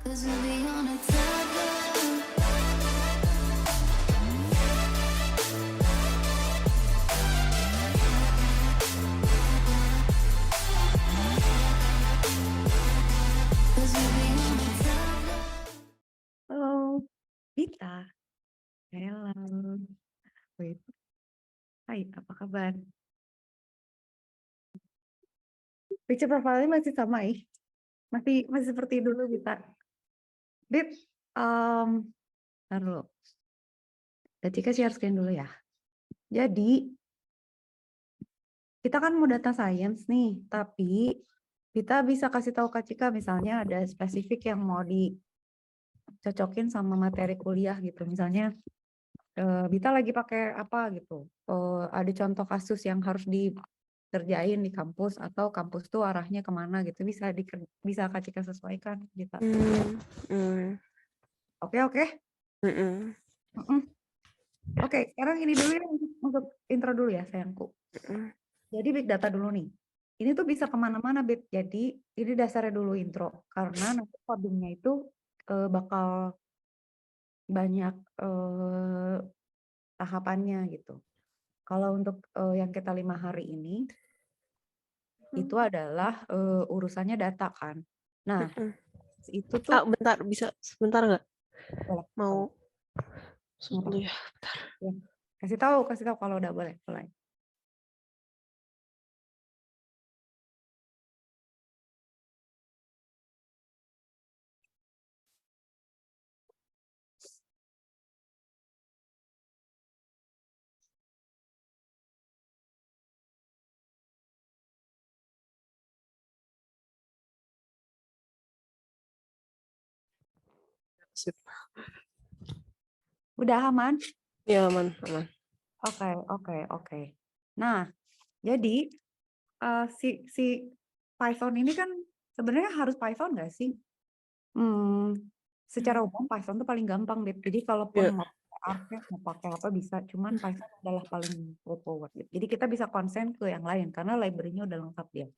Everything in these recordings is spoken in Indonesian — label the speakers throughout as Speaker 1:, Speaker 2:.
Speaker 1: Halo, Dita. Hello. Wait. Hai, apa kabar? Picture profile-nya masih sama, masih seperti dulu, Dita. Dit, ntar dulu. Cika share screen dulu ya. Jadi, kita kan mau data science nih, tapi kita bisa kasih tahu Kak Cika misalnya ada spesifik yang mau dicocokin sama materi kuliah gitu. Misalnya, Bita lagi pakai apa gitu. Ada contoh kasus yang harus dikerjain di kampus atau kampus tuh arahnya kemana gitu. Bisa Kak Cika sesuaikan gitu. Oke. Oke, sekarang ini dulu ya untuk intro dulu ya sayangku. Jadi big data dulu nih. Ini tuh bisa kemana-mana, Beb. Jadi ini dasarnya dulu intro. Karena nanti codingnya itu bakal banyak tahapannya gitu. Kalau untuk yang kita 5 hari ini, itu adalah urusannya data kan. Nah, itu tuh...
Speaker 2: bentar, bisa sebentar nggak?
Speaker 1: Boleh.
Speaker 2: Mau
Speaker 1: Boleh.
Speaker 2: ya, bentar.
Speaker 1: Ya. Kasih tahu kalau udah boleh. Mulai.
Speaker 2: Sip.
Speaker 1: Udah aman?
Speaker 2: Ya, aman.
Speaker 1: Oke. Nah, jadi si Python ini kan sebenarnya harus Python nggak sih? Secara umum Python tuh paling gampang, Beb. Jadi kalaupun
Speaker 2: Ya.
Speaker 1: mau pakai Arc, mau pakai apa bisa, cuman Python adalah paling straightforward. Jadi kita bisa konsen ke yang lain karena library-nya udah lengkap dia.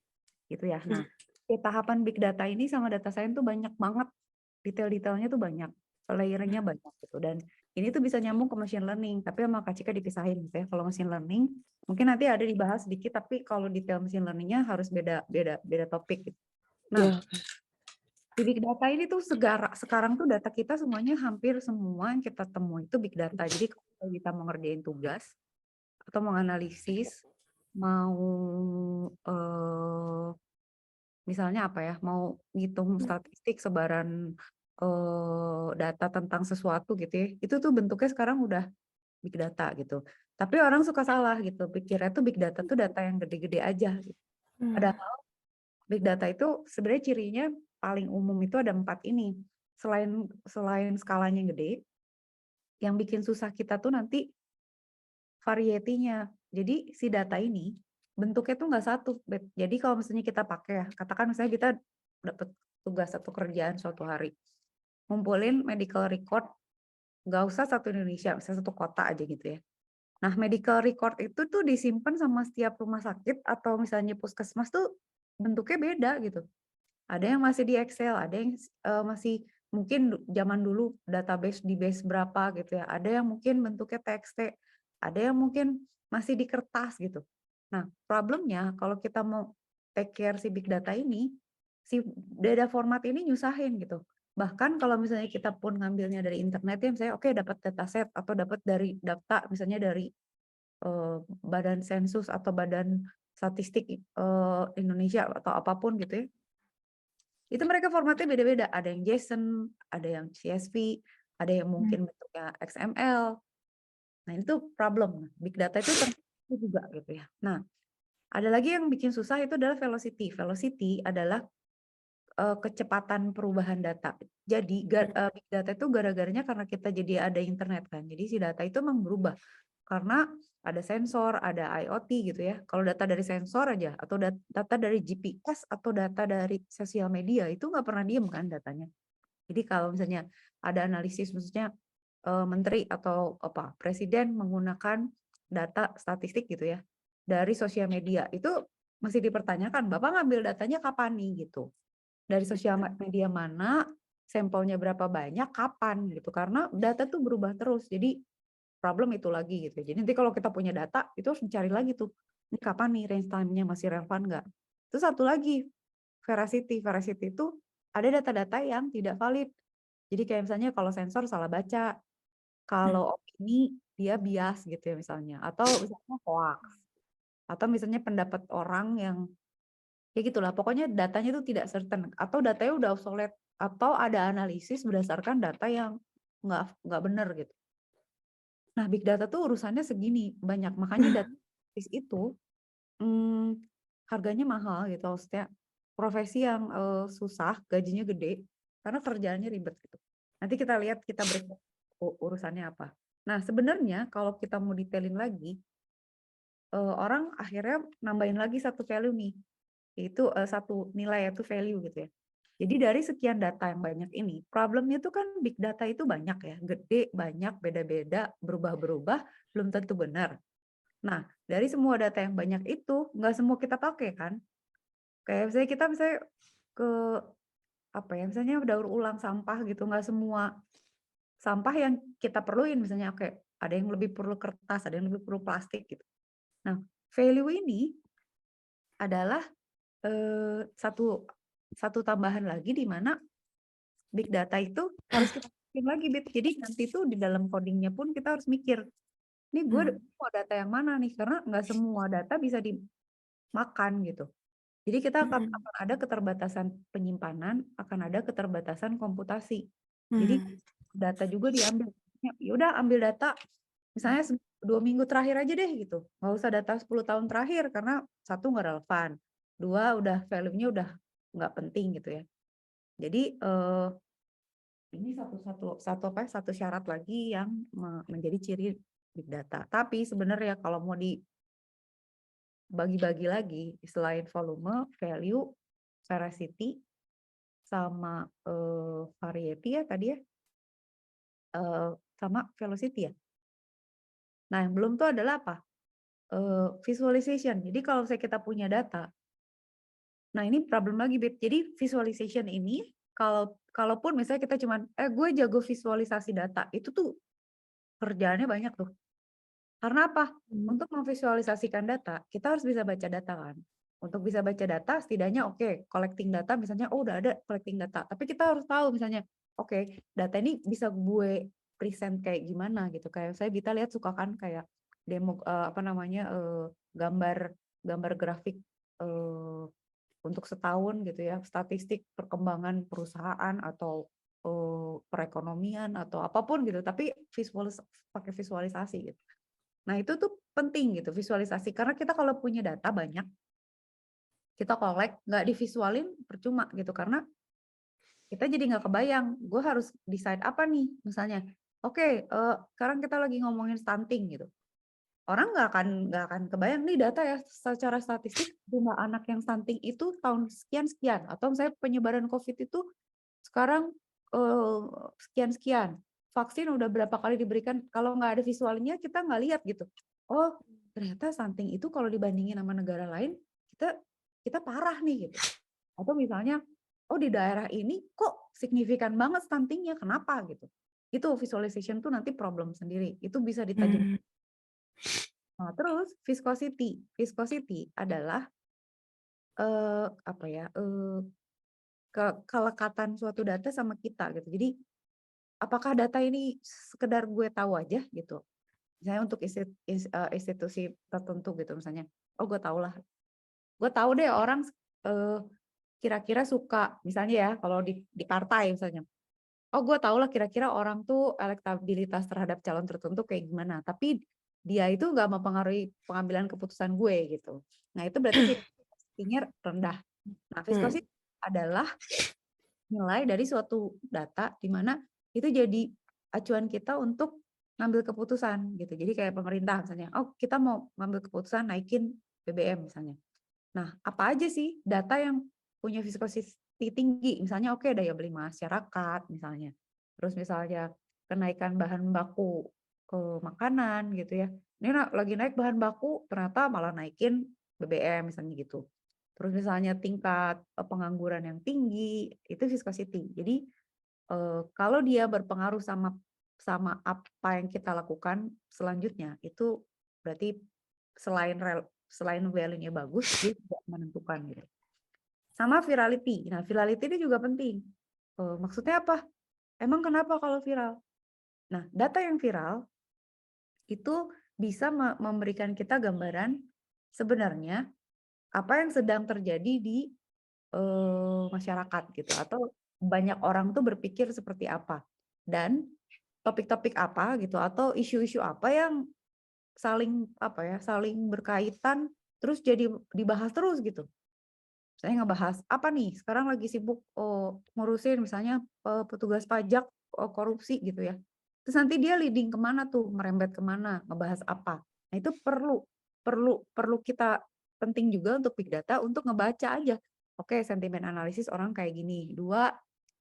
Speaker 1: Gitu ya. Nah, di tahapan big data ini sama data science tuh banyak banget, detail-detailnya tuh banyak, layernya banyak gitu. Dan ini tuh bisa nyambung ke machine learning, tapi sama Kak Cika dipisahin gitu ya. Kalau machine learning mungkin nanti ada dibahas sedikit, tapi kalau detail machine learning-nya harus beda topik gitu. Nah, di big data ini tuh sekarang tuh data kita semuanya hampir semua yang kita temui itu big data. Jadi kalau kita mau ngerjain tugas atau mau analisis, mau misalnya apa ya, mau ngitung statistik sebaran data tentang sesuatu gitu ya, itu tuh bentuknya sekarang udah big data gitu. Tapi orang suka salah gitu, pikirnya tuh big data tuh data yang gede-gede aja. Gitu. Padahal big data itu sebenarnya cirinya paling umum itu ada 4 ini. Selain skalanya yang gede, yang bikin susah kita tuh nanti variety-nya. Jadi si data ini bentuknya tuh nggak satu, Beb. Jadi kalau misalnya kita pakai ya, katakan misalnya kita dapat tugas atau kerjaan suatu hari, ngumpulin medical record, nggak usah satu Indonesia, misalnya satu kota aja gitu ya. Nah, medical record itu tuh disimpan sama setiap rumah sakit atau misalnya puskesmas tuh bentuknya beda gitu. Ada yang masih di Excel, ada yang masih mungkin zaman dulu database di base berapa gitu ya. Ada yang mungkin bentuknya TXT, ada yang mungkin masih di kertas gitu. Nah, problemnya kalau kita mau take care si big data ini, si data format ini nyusahin gitu. Bahkan kalau misalnya kita pun ngambilnya dari internet ya, misalnya oke dapat dataset atau dapat dari data misalnya dari Badan Sensus atau Badan Statistik Indonesia atau apapun gitu ya. Itu mereka formatnya beda-beda. Ada yang JSON, ada yang CSV, ada yang mungkin bentuknya XML. Nah, itu problem. Big data itu tertentu juga gitu ya. Nah, ada lagi yang bikin susah itu adalah velocity. Velocity adalah kecepatan perubahan data. Jadi big data itu gara-garanya karena kita jadi ada internet kan. Jadi si data itu memang berubah. Karena ada sensor, ada IoT gitu ya. Kalau data dari sensor aja, atau data dari GPS, atau data dari sosial media, itu nggak pernah diem kan datanya. Jadi kalau misalnya ada analisis, maksudnya menteri atau apa presiden menggunakan data statistik gitu ya, dari sosial media, itu masih dipertanyakan, Bapak ngambil datanya kapan nih gitu. Dari sosial media mana, sampelnya berapa banyak, kapan gitu. Karena data tuh berubah terus. Jadi problem itu lagi gitu. Jadi nanti kalau kita punya data itu harus mencari lagi tuh. Ini kapan nih range time-nya masih relevan nggak? Terus satu lagi veracity. Veracity itu ada data-data yang tidak valid. Jadi kayak misalnya kalau sensor salah baca, kalau opini dia bias gitu ya misalnya, atau misalnya hoax, atau misalnya pendapat orang yang ya gitulah. Pokoknya datanya itu tidak certain atau datanya udah obsolete atau ada analisis berdasarkan data yang nggak benar gitu. Nah, big data tuh urusannya segini banyak, makanya data itu harganya mahal gitu, maksudnya profesi yang susah, gajinya gede, karena kerjaannya ribet gitu. Nanti kita lihat kita break urusannya apa. Nah, sebenarnya kalau kita mau detailin lagi, orang akhirnya nambahin lagi satu value nih, yaitu satu nilai yaitu value gitu ya. Jadi dari sekian data yang banyak ini, problemnya tuh kan big data itu banyak ya, gede, banyak, beda-beda, berubah-berubah, belum tentu benar. Nah, dari semua data yang banyak itu, nggak semua kita pakai kan. Kayak misalnya kita ke apa ya, misalnya daur ulang sampah gitu, nggak semua sampah yang kita perluin misalnya, oke, ada yang lebih perlu kertas, ada yang lebih perlu plastik gitu. Nah, value ini adalah satu satu tambahan lagi di mana big data itu harus kita bikin lagi, Bib. Jadi nanti tuh di dalam codingnya pun kita harus mikir, nih gue mau data yang mana nih? Karena nggak semua data bisa dimakan gitu. Jadi kita akan ada keterbatasan penyimpanan, akan ada keterbatasan komputasi. Jadi data juga diambil. Ya udah ambil data, misalnya 2 minggu terakhir aja deh gitu. Nggak usah data 10 tahun terakhir karena satu nggak relevan, dua udah value-nya udah nggak penting gitu ya. Jadi ini satu syarat lagi yang menjadi ciri big data. Tapi sebenarnya kalau mau dibagi-bagi lagi, selain volume, value, veracity, sama variety ya tadi ya, sama velocity ya. Nah, yang belum tuh adalah apa? Visualization. Jadi kalau misalnya kita punya data, nah ini problem lagi, Beb. Jadi visualization ini kalaupun misalnya kita cuman gue jago visualisasi data, itu tuh kerjaannya banyak tuh. Karena apa? Untuk memvisualisasikan data, kita harus bisa baca data kan. Untuk bisa baca data, setidaknya collecting data misalnya, udah ada collecting data. Tapi kita harus tahu misalnya, data ini bisa gue present kayak gimana gitu. Kayak saya Bita lihat suka kan kayak demo gambar gambar grafik untuk setahun gitu ya, statistik perkembangan perusahaan atau perekonomian atau apapun gitu. Tapi pakai visualisasi gitu. Nah, itu tuh penting gitu visualisasi karena kita kalau punya data banyak, kita collect nggak divisualin percuma gitu karena kita jadi nggak kebayang, gue harus decide apa nih misalnya. Sekarang kita lagi ngomongin stunting gitu. Orang nggak akan kebayang nih data ya secara statistik jumlah anak yang stunting itu tahun sekian-sekian atau misalnya penyebaran COVID itu sekarang sekian-sekian. Vaksin udah berapa kali diberikan, kalau nggak ada visualnya kita nggak lihat gitu. Oh, ternyata stunting itu kalau dibandingin sama negara lain, kita kita parah nih gitu. Atau misalnya, oh di daerah ini kok signifikan banget stuntingnya, kenapa gitu. Itu visualization tuh nanti problem sendiri. Itu bisa ditajam. Nah, terus viscosity. Viscosity adalah apa ya? Kelekatan suatu data sama kita gitu. Jadi apakah data ini sekedar gue tahu aja gitu. Misalnya untuk institusi tertentu gitu misalnya. Oh, gue tahu lah. Gue tahu deh orang kira-kira suka misalnya ya kalau di partai misalnya. Oh, gue tahu lah kira-kira orang tuh elektabilitas terhadap calon tertentu kayak gimana. Tapi dia itu nggak mempengaruhi pengambilan keputusan gue gitu. Nah, itu berarti viscosity-nya rendah. Nah, viscosity adalah nilai dari suatu data di mana itu jadi acuan kita untuk ngambil keputusan gitu. Jadi kayak pemerintah misalnya, oh kita mau ngambil keputusan naikin BBM misalnya. Nah, apa aja sih data yang punya viscosity tinggi? Misalnya daya beli masyarakat misalnya. Terus misalnya kenaikan bahan baku makanan gitu ya. Ini lagi naik bahan baku ternyata malah naikin BBM misalnya gitu. Terus misalnya tingkat pengangguran yang tinggi, itu viscosity. Jadi kalau dia berpengaruh sama apa yang kita lakukan selanjutnya, itu berarti selain value-nya bagus, dia juga menentukan gitu. Sama virality. Nah, virality ini juga penting. Maksudnya apa? Emang kenapa kalau viral? Nah, data yang viral itu bisa memberikan kita gambaran sebenarnya apa yang sedang terjadi di masyarakat gitu, atau banyak orang tuh berpikir seperti apa, dan topik-topik apa gitu, atau isu-isu apa yang saling berkaitan terus jadi dibahas terus gitu. Saya ngebahas apa nih, sekarang lagi sibuk ngurusin misalnya petugas pajak korupsi gitu ya. Terus nanti dia leading kemana tuh, merembet kemana, ngebahas apa. Nah itu perlu perlu perlu kita penting juga untuk big data untuk ngebaca aja. Oke, sentimen analisis orang kayak gini. Dua,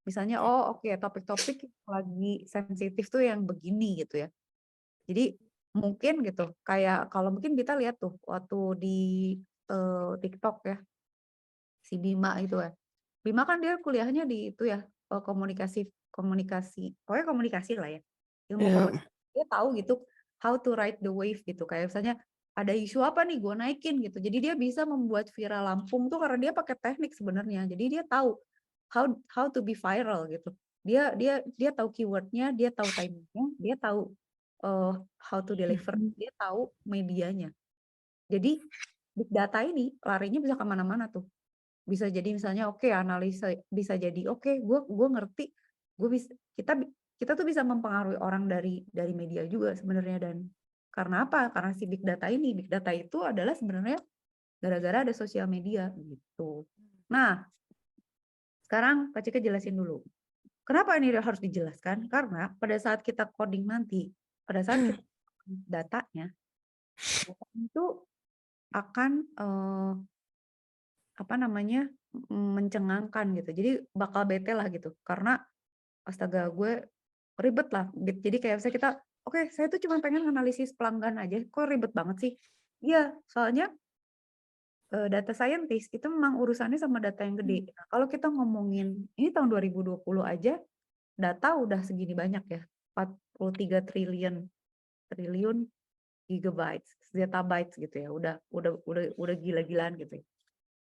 Speaker 1: misalnya oke, topik-topik lagi sensitif tuh yang begini gitu ya. Jadi mungkin gitu, kayak kalau mungkin kita lihat tuh waktu di TikTok ya, si Bima itu ya. Bima kan dia kuliahnya di itu ya, komunikasi komunikasi, pokoknya komunikasi lah ya, ilmu
Speaker 2: Iya.
Speaker 1: komunikasi. Dia tahu gitu how to ride the wave gitu, kayak misalnya ada isu apa nih gue naikin gitu. Jadi dia bisa membuat viral Lampung tuh karena dia pakai teknik sebenarnya. Jadi dia tahu how to be viral gitu. Dia tahu keywordnya, dia tahu timingnya, dia tahu how to deliver, dia tahu medianya. Jadi big data ini larinya bisa kemana-mana tuh. Bisa jadi misalnya analisa, bisa jadi gue ngerti, gue bisa kita tuh bisa mempengaruhi orang dari media juga sebenarnya. Dan karena apa? Karena si big data ini, big data itu adalah sebenarnya gara-gara ada sosial media gitu. Nah, sekarang Kak Cika jelasin dulu. Kenapa ini harus dijelaskan? Karena pada saat kita coding nanti, pada saat kita datanya, data itu akan mencengangkan gitu. Jadi bakal bete lah gitu. Karena astaga gue ribet lah. Jadi kayak misalnya kita, oke, saya tuh cuma pengen analisis pelanggan aja, kok ribet banget sih? Iya, soalnya data scientist itu memang urusannya sama data yang gede. Nah, kalau kita ngomongin ini tahun 2020 aja data udah segini banyak ya. 43 triliun gigabytes, zettabytes gitu ya. Udah gila-gilaan gitu ya.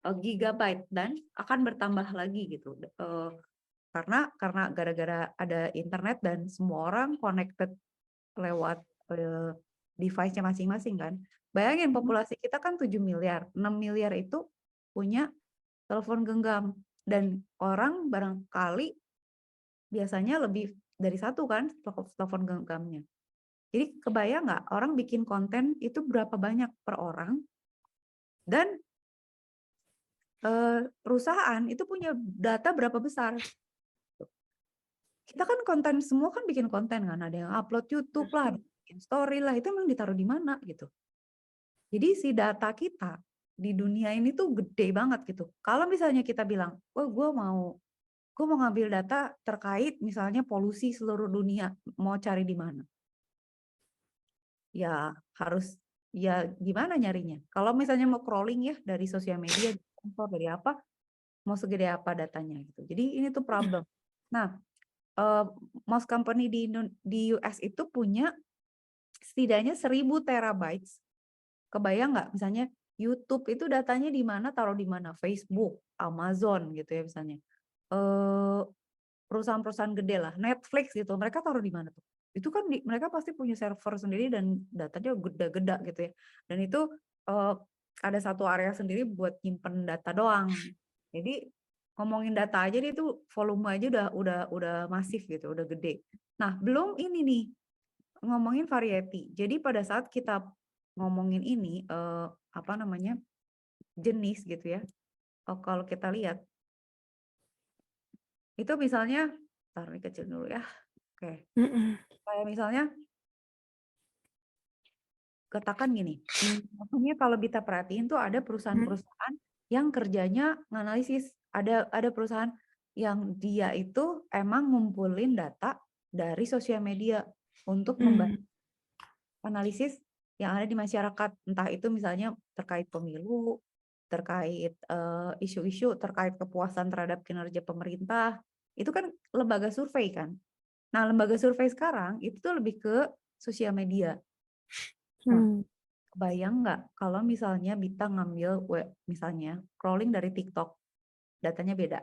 Speaker 1: Gigabyte, dan akan bertambah lagi gitu. Karena gara-gara ada internet dan semua orang connected lewat device-nya masing-masing kan. Bayangin populasi kita kan 7 miliar, 6 miliar itu punya telepon genggam, dan orang barangkali biasanya lebih dari satu kan telepon genggamnya. Jadi kebayang nggak orang bikin konten itu berapa banyak per orang, dan perusahaan itu punya data berapa besar. Kita kan konten semua kan bikin konten kan, ada yang upload YouTube lah, ada yang bikin story lah, itu emang ditaruh di mana gitu. Jadi si data kita di dunia ini tuh gede banget gitu. Kalau misalnya kita bilang, oh gue mau ngambil data terkait misalnya polusi seluruh dunia, mau cari di mana? Ya harus, ya gimana nyarinya? Kalau misalnya mau crawling ya dari sosial media, dari apa, mau segede apa datanya gitu. Jadi ini tuh problem. Nah, most company di US itu punya setidaknya 1000 terabytes. Kebayang nggak? Misalnya YouTube itu datanya di mana, taruh di mana? Facebook, Amazon gitu ya misalnya. Perusahaan-perusahaan gede lah, Netflix gitu, mereka taruh di mana tuh? Itu kan mereka pasti punya server sendiri dan datanya gede-gede gitu ya. Dan itu ada satu area sendiri buat nyimpen data doang. Jadi ngomongin data aja dia tuh volume aja udah masif gitu, udah gede. Nah, belum ini nih ngomongin variety. Jadi pada saat kita ngomongin ini jenis gitu ya. Kalau kita lihat itu misalnya, taruh ini kecil dulu ya. Oke. Kayak misalnya katakan gini, makanya kalau kita perhatiin tuh ada perusahaan-perusahaan yang kerjanya nganalisis. Ada perusahaan yang dia itu emang ngumpulin data dari sosial media untuk membantu analisis yang ada di masyarakat. Entah itu misalnya terkait pemilu, terkait isu-isu terkait kepuasan terhadap kinerja pemerintah, itu kan lembaga survei kan. Nah, lembaga survei sekarang itu tuh lebih ke sosial media. Nah,
Speaker 2: Hmm.
Speaker 1: kebayang nggak kalau misalnya Bita ngambil misalnya crawling dari TikTok, datanya beda.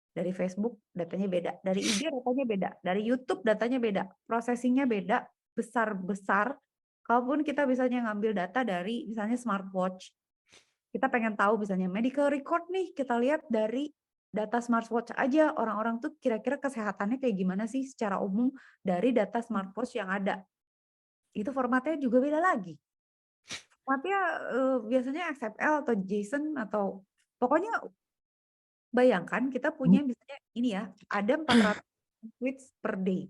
Speaker 1: Dari Facebook datanya beda, dari IG datanya beda, dari YouTube datanya beda, processingnya beda, besar-besar. Kalaupun kita misalnya ngambil data dari misalnya smartwatch, kita pengen tahu misalnya medical record nih, kita lihat dari data smartwatch aja, orang-orang tuh kira-kira kesehatannya kayak gimana sih secara umum dari data smartwatch yang ada. Itu formatnya juga beda lagi. Formatnya biasanya XML atau JSON atau pokoknya bayangkan kita punya misalnya ini ya, ada 400 tweets per day.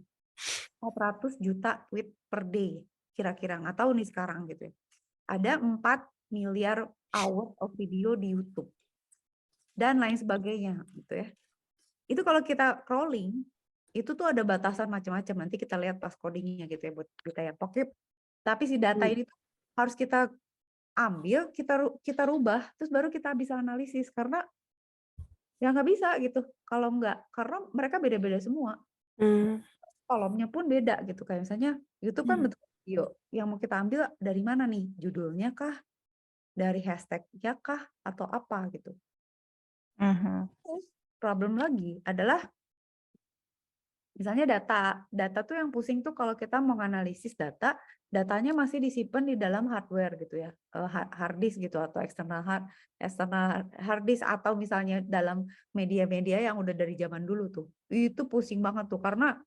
Speaker 1: 400 juta tweet per day. Kira-kira nggak tahu nih sekarang gitu ya. Ada 4 miliar hours of video di YouTube dan lain sebagainya gitu ya. Itu kalau kita crawling itu tuh ada batasan macam-macam. Nanti kita lihat pas codingnya gitu ya buat kita ya. Pokoknya tapi si data ini tuh harus kita ambil, kita rubah, terus baru kita bisa analisis karena ya nggak bisa gitu kalau nggak, karena mereka beda-beda semua.
Speaker 2: Hmm.
Speaker 1: Kolomnya pun beda gitu, kayak misalnya YouTube kan
Speaker 2: Hmm.
Speaker 1: bentuk video, yang mau kita ambil dari mana nih? Judulnya kah? Dari hashtag-nya kah? Atau apa gitu.
Speaker 3: Mhm.
Speaker 1: Terus problem lagi adalah misalnya data tuh yang pusing tuh kalau kita mau analisis datanya masih disimpan di dalam hardware gitu ya, hard disk gitu atau external hard disk atau misalnya dalam media-media yang udah dari zaman dulu tuh. Itu pusing banget tuh karena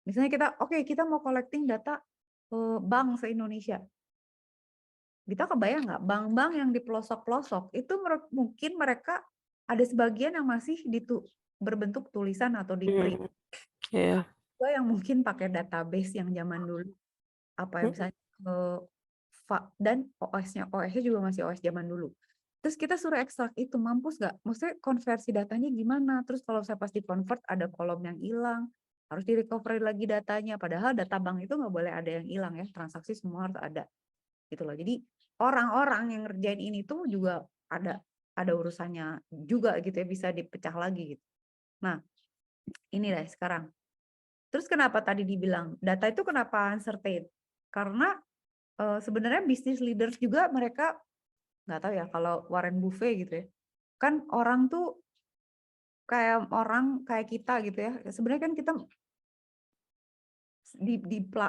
Speaker 1: misalnya kita mau collecting data bank se-Indonesia. Kita kebayang nggak bank-bank yang di pelosok-pelosok itu mungkin mereka ada sebagian yang masih berbentuk tulisan atau di print.
Speaker 2: Iya.
Speaker 1: Juga yang mungkin pakai database yang zaman dulu apa ya misalnya dan OS-nya juga masih OS zaman dulu. Terus kita suruh ekstrak itu mampus nggak? Maksudnya konversi datanya gimana? Terus kalau saya pas di convert ada kolom yang hilang, harus di recovery lagi datanya. Padahal data bank itu nggak boleh ada yang hilang ya, transaksi semua harus ada gitu loh. Jadi orang-orang yang ngerjain ini tuh juga ada urusannya juga gitu ya, bisa dipecah lagi gitu. Nah, ini deh sekarang. Terus kenapa tadi dibilang data itu kenapa uncertain? Karena sebenarnya bisnis leaders juga mereka nggak tahu ya kalau Warren Buffett gitu ya. Kan orang tuh orang kayak kita gitu ya. Sebenarnya kan kita di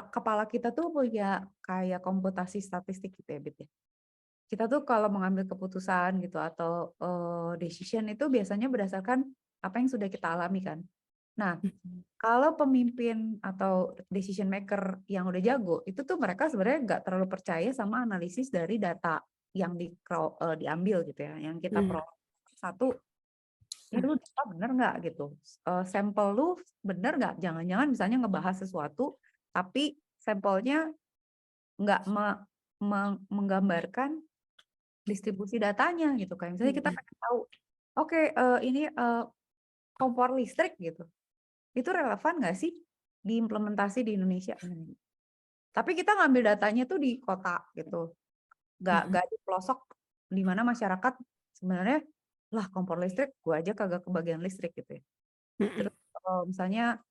Speaker 1: kepala kita tuh punya kayak komputasi statistik gitu ya, Bit ya. Kita tuh kalau mengambil keputusan gitu atau decision itu biasanya berdasarkan apa yang sudah kita alami kan. Nah, kalau pemimpin atau decision maker yang udah jago, itu tuh mereka sebenarnya nggak terlalu percaya sama analisis dari data yang diambil gitu ya, yang kita peroleh. Satu, ini lu data bener nggak gitu, sampel lu bener nggak? Jangan-jangan misalnya ngebahas sesuatu, tapi sampelnya nggak menggambarkan distribusi datanya gitu. Kayak misalnya kita pengen tahu, oke, ini kompor listrik gitu. Itu relevan nggak sih diimplementasi di Indonesia? Tapi kita ngambil datanya tuh di kota gitu, nggak di pelosok di mana masyarakat sebenarnya lah kompor listrik, gua aja kagak kebagian listrik gitu ya. Terus misalnya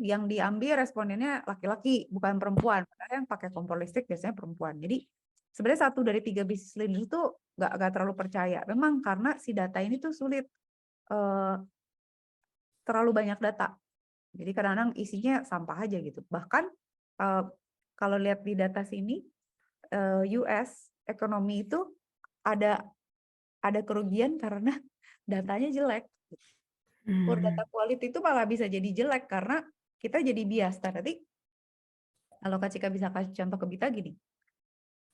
Speaker 1: yang diambil respondennya laki-laki bukan perempuan, padahal yang pakai kompor listrik biasanya perempuan. Jadi sebenarnya 1 dari 3 bisnis leader itu nggak terlalu percaya. Memang karena si data ini tuh sulit, terlalu banyak data. Jadi kadang-kadang isinya sampah aja gitu. Bahkan kalau lihat di data sini, US ekonomi itu ada kerugian karena datanya jelek. Poor data quality itu malah bisa jadi jelek karena kita jadi bias. Nanti kalau Kak Cika bisa kasih contoh ke Bita gini.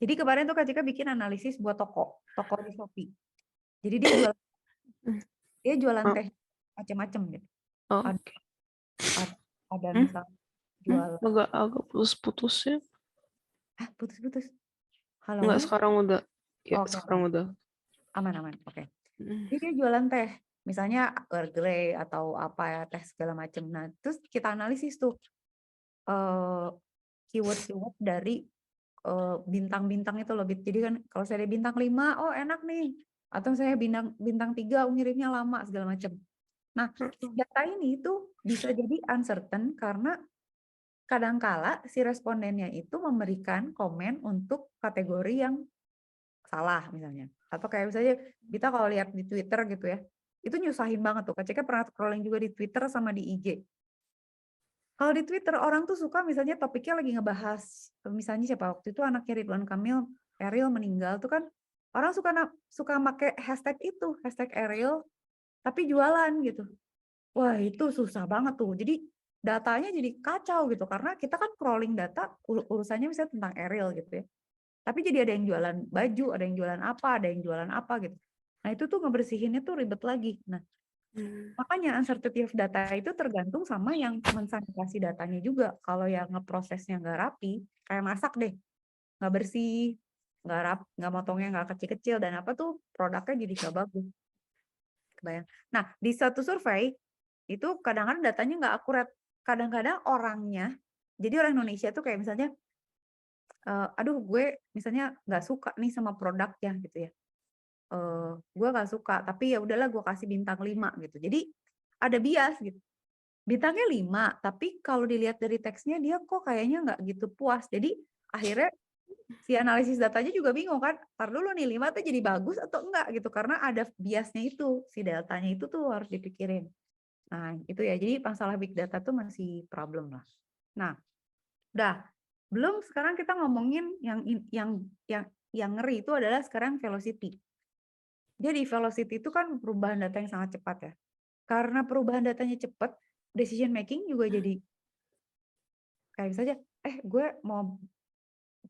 Speaker 1: Jadi kemarin tuh Kak Cika bikin analisis buat toko di Shopee. Jadi dia jualan teh macam-macam gitu.
Speaker 2: Oh,
Speaker 1: Ada misalnya jualan
Speaker 2: agak putus-putus ya.
Speaker 1: putus-putus. Halo,
Speaker 2: Enggak,
Speaker 1: halo.
Speaker 2: sekarang udah. Ya,
Speaker 1: Oke,
Speaker 2: sekarang udah.
Speaker 1: aman. Oke. Jadi dia jualan teh, misalnya Earl Grey atau apa ya, teh segala macam. Nah, terus kita analisis tuh keyword-keyword dari bintang-bintang itu loh. Jadi kan kalau saya ada bintang 5, oh enak nih. Atau saya bintang 3, ngirimnya lama segala macam. Nah, data ini itu bisa jadi uncertain karena kadangkala si respondennya itu memberikan komen untuk kategori yang salah misalnya. Atau kayak misalnya kita kalau lihat di Twitter gitu ya, itu nyusahin banget tuh. Kak Cika pernah scrolling juga di Twitter sama di IG. Kalau di Twitter orang tuh suka misalnya topiknya lagi ngebahas, misalnya siapa waktu itu anaknya Ridwan Kamil, Eril meninggal tuh kan orang suka pakai hashtag itu, hashtag Eril, tapi jualan gitu. Wah itu susah banget tuh. Jadi datanya jadi kacau gitu karena kita kan crawling data urusannya misalnya tentang Eril gitu ya. Tapi jadi ada yang jualan baju, ada yang jualan apa, ada yang jualan apa gitu. Nah itu tuh ngebersihinnya tuh ribet lagi. Nah makanya uncertainty of data itu tergantung sama yang mensanitasi datanya juga. Kalau yang ngeprosesnya nggak rapi, kayak masak deh, nggak bersih, nggak motongnya nggak kecil-kecil dan apa tuh produknya jadi nggak bagus. Kebayang. Nah di satu survei itu kadang-kadang datanya nggak akurat. Kadang-kadang orangnya, jadi orang Indonesia tuh kayak misalnya, aduh gue misalnya nggak suka nih sama produknya gitu ya. Gue nggak suka, tapi ya udahlah gue kasih bintang 5 gitu. Jadi ada bias gitu. Bintangnya 5, tapi kalau dilihat dari teksnya dia kok kayaknya nggak gitu puas. Jadi akhirnya si analisis datanya juga bingung kan, tar dulu nih 5 tuh jadi bagus atau enggak gitu, karena ada biasnya itu, si deltanya itu tuh harus dipikirin. Nah itu ya, jadi masalah big data tuh masih problem lah. Nah, udah. Belum sekarang kita ngomongin yang ngeri itu adalah sekarang velocity. Jadi velocity itu kan perubahan data yang sangat cepat ya. Karena perubahan datanya cepat, decision making juga jadi kayak saja, gue mau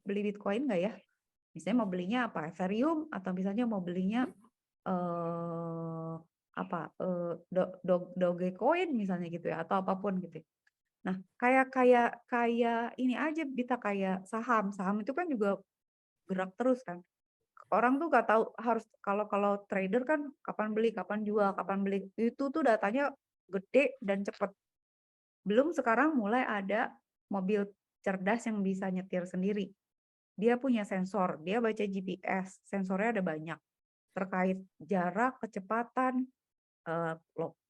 Speaker 1: beli Bitcoin nggak ya? Misalnya mau belinya apa? Ethereum atau misalnya mau belinya Dogecoin misalnya gitu ya, atau apapun gitu. Nah, kayak ini aja kita kayak saham itu kan juga gerak terus kan. Orang tuh nggak tahu harus kalau trader kan kapan beli, kapan jual, kapan beli. Itu tuh datanya gede dan cepat. Belum sekarang mulai ada mobil cerdas yang bisa nyetir sendiri. Dia punya sensor, dia baca GPS, sensornya ada banyak. Terkait jarak, kecepatan,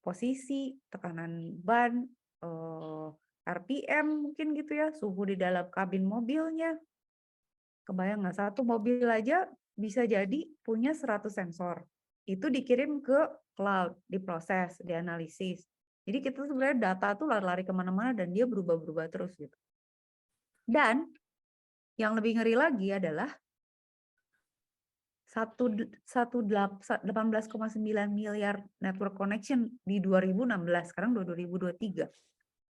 Speaker 1: posisi, tekanan ban, RPM mungkin gitu ya, suhu di dalam kabin mobilnya. Kebayang nggak? Satu mobil aja bisa jadi punya 100 sensor. Itu dikirim ke cloud, diproses, dianalisis. Jadi kita sebenarnya data tuh lari-lari kemana-mana dan dia berubah-berubah terus gitu. Dan yang lebih ngeri lagi adalah 18,9 miliar network connection di 2016, sekarang 2023.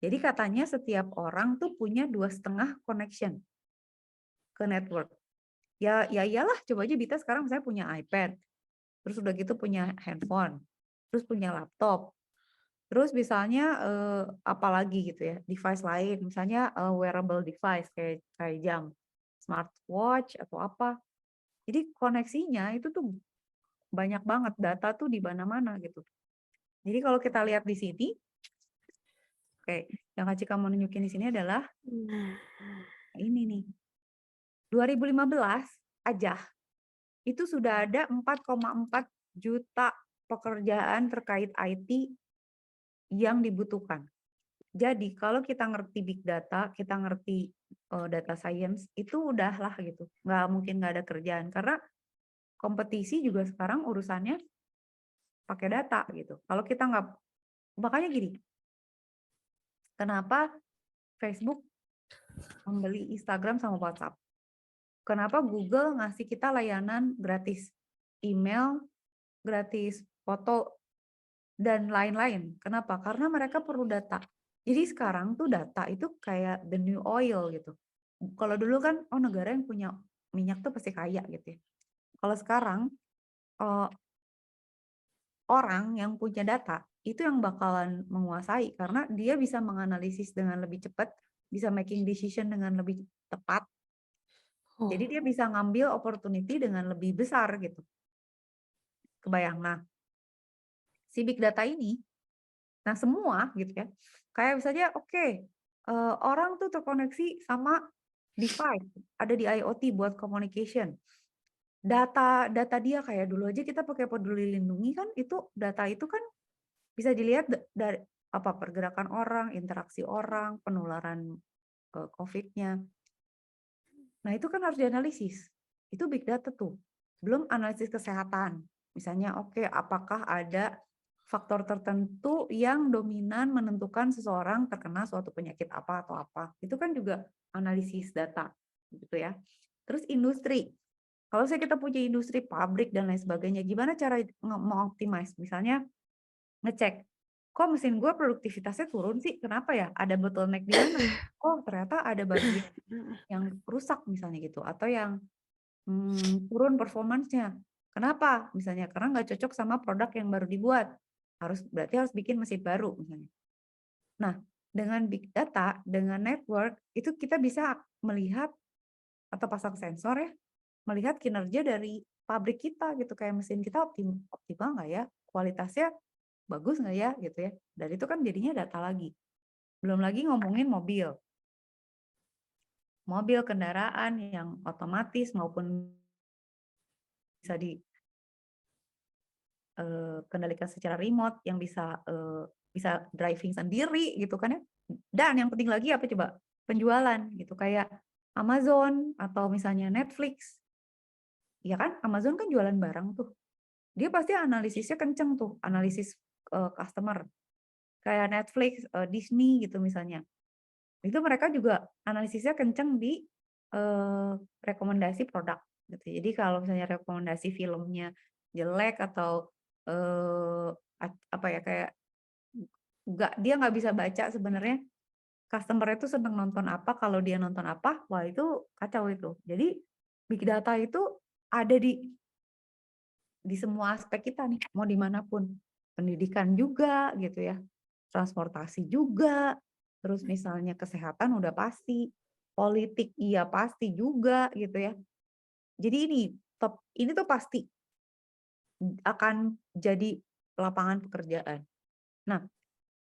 Speaker 1: Jadi katanya setiap orang tuh punya 2,5 connection ke network. Ya iyalah, coba aja Bita sekarang misalnya punya iPad, terus udah gitu punya handphone, terus punya laptop, terus misalnya apalagi gitu ya, device lain, misalnya wearable device kayak jam, smartwatch atau apa. Jadi koneksinya itu tuh banyak banget, data tuh di mana-mana gitu. Jadi kalau kita lihat di sini, oke, yang Kak Cika mau nunjukin di sini adalah ini nih. 2015 aja itu sudah ada 4,4 juta pekerjaan terkait IT yang dibutuhkan. Jadi kalau kita ngerti big data, kita ngerti data science, itu udahlah gitu. Nggak mungkin nggak ada kerjaan. Karena kompetisi juga sekarang urusannya pakai data gitu. Kalau kita nggak, makanya gini, kenapa Facebook membeli Instagram sama WhatsApp? Kenapa Google ngasih kita layanan gratis email, gratis foto, dan lain-lain. Kenapa? Karena mereka perlu data. Jadi sekarang tuh data itu kayak the new oil gitu. Kalau dulu kan, negara yang punya minyak tuh pasti kaya gitu ya. Kalau sekarang, orang yang punya data, itu yang bakalan menguasai. Karena dia bisa menganalisis dengan lebih cepat, bisa making decision dengan lebih tepat. Jadi dia bisa ngambil opportunity dengan lebih besar gitu. Kebayang. Nah, si big data ini, nah semua gitu ya, kayak misalnya orang tuh terkoneksi sama device, ada di IoT buat communication. Data dia kayak dulu aja kita pakai Peduli Lindungi kan, itu data itu kan bisa dilihat dari apa pergerakan orang, interaksi orang, penularan COVID-nya. Nah, itu kan harus dianalisis. Itu big data tuh. Belum analisis kesehatan. Misalnya, oke, apakah ada faktor tertentu yang dominan menentukan seseorang terkena suatu penyakit apa atau apa. Itu kan juga analisis data, gitu ya. Terus industri. Kalau kita punya industri, pabrik dan lain sebagainya, gimana cara mengoptimize? Misalnya ngecek, kok mesin gue produktivitasnya turun sih? Kenapa ya? Ada bottleneck di mana? Oh, ternyata ada bagian yang rusak misalnya gitu, atau yang turun performance-nya. Kenapa? Misalnya karena nggak cocok sama produk yang baru dibuat. Berarti harus bikin mesin baru misalnya. Nah, dengan big data, dengan network, itu kita bisa melihat atau pasang sensor ya, melihat kinerja dari pabrik kita gitu, kayak mesin kita optimal nggak ya? Kualitasnya bagus nggak ya? Gitu ya. Dan itu kan jadinya data lagi. Belum lagi ngomongin mobil, kendaraan yang otomatis maupun bisa dikendalikan secara remote, yang bisa driving sendiri gitu kan ya. Dan yang penting lagi apa coba? Penjualan gitu, kayak Amazon atau misalnya Netflix. Ya kan, Amazon kan jualan barang tuh. Dia pasti analisisnya kenceng tuh, analisis customer. Kayak Netflix, Disney gitu misalnya. Itu mereka juga analisisnya kenceng di rekomendasi produk gitu. Jadi kalau misalnya rekomendasi filmnya jelek atau apa ya, kayak dia nggak bisa baca sebenarnya customer itu seneng nonton apa, kalau dia nonton apa, wah itu kacau itu. Jadi big data itu ada di semua aspek kita nih, mau dimanapun. Pendidikan juga gitu ya, transportasi juga, terus misalnya kesehatan udah pasti, politik iya pasti juga gitu ya. Jadi ini tuh pasti akan jadi lapangan pekerjaan. Nah,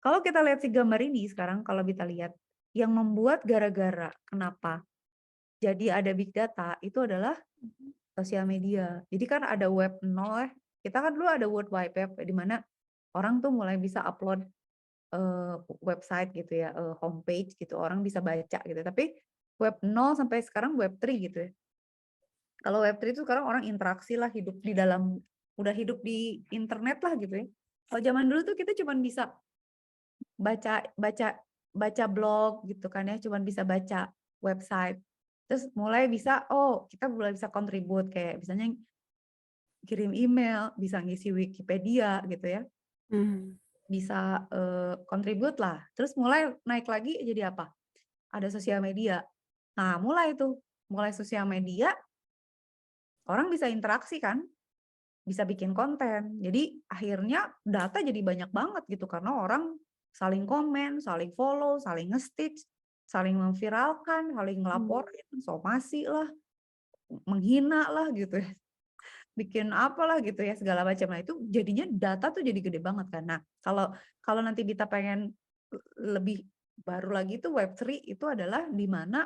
Speaker 1: kalau kita lihat si gambar ini sekarang, kalau kita lihat yang membuat gara-gara kenapa jadi ada big data itu adalah sosial media. Jadi kan ada web 0 ya. Kita kan dulu ada World Wide Web di mana orang tuh mulai bisa upload website gitu ya, homepage gitu, orang bisa baca gitu. Tapi web 0 sampai sekarang web 3 gitu ya. Kalau web 3 itu sekarang orang interaksi lah, hidup di dalam, udah hidup di internet lah gitu ya. Kalau zaman dulu tuh kita cuma bisa baca baca blog gitu kan ya, cuma bisa baca website. Terus mulai bisa, kita mulai bisa kontribut kayak misalnya kirim email, bisa ngisi Wikipedia gitu ya. Bisa kontribut lah. Terus mulai naik lagi jadi apa? Ada sosial media. Nah, mulai sosial media, orang bisa interaksi kan, bisa bikin konten. Jadi akhirnya data jadi banyak banget gitu karena orang saling komen, saling follow, saling nge-stitch, saling memviralkan, saling ngelaporin, somasi lah, menghina lah gitu ya. Bikin apalah gitu ya segala macam. Nah, itu jadinya data tuh jadi gede banget kan. Nah, kalau nanti kita pengen lebih baru lagi tuh Web3 itu adalah di mana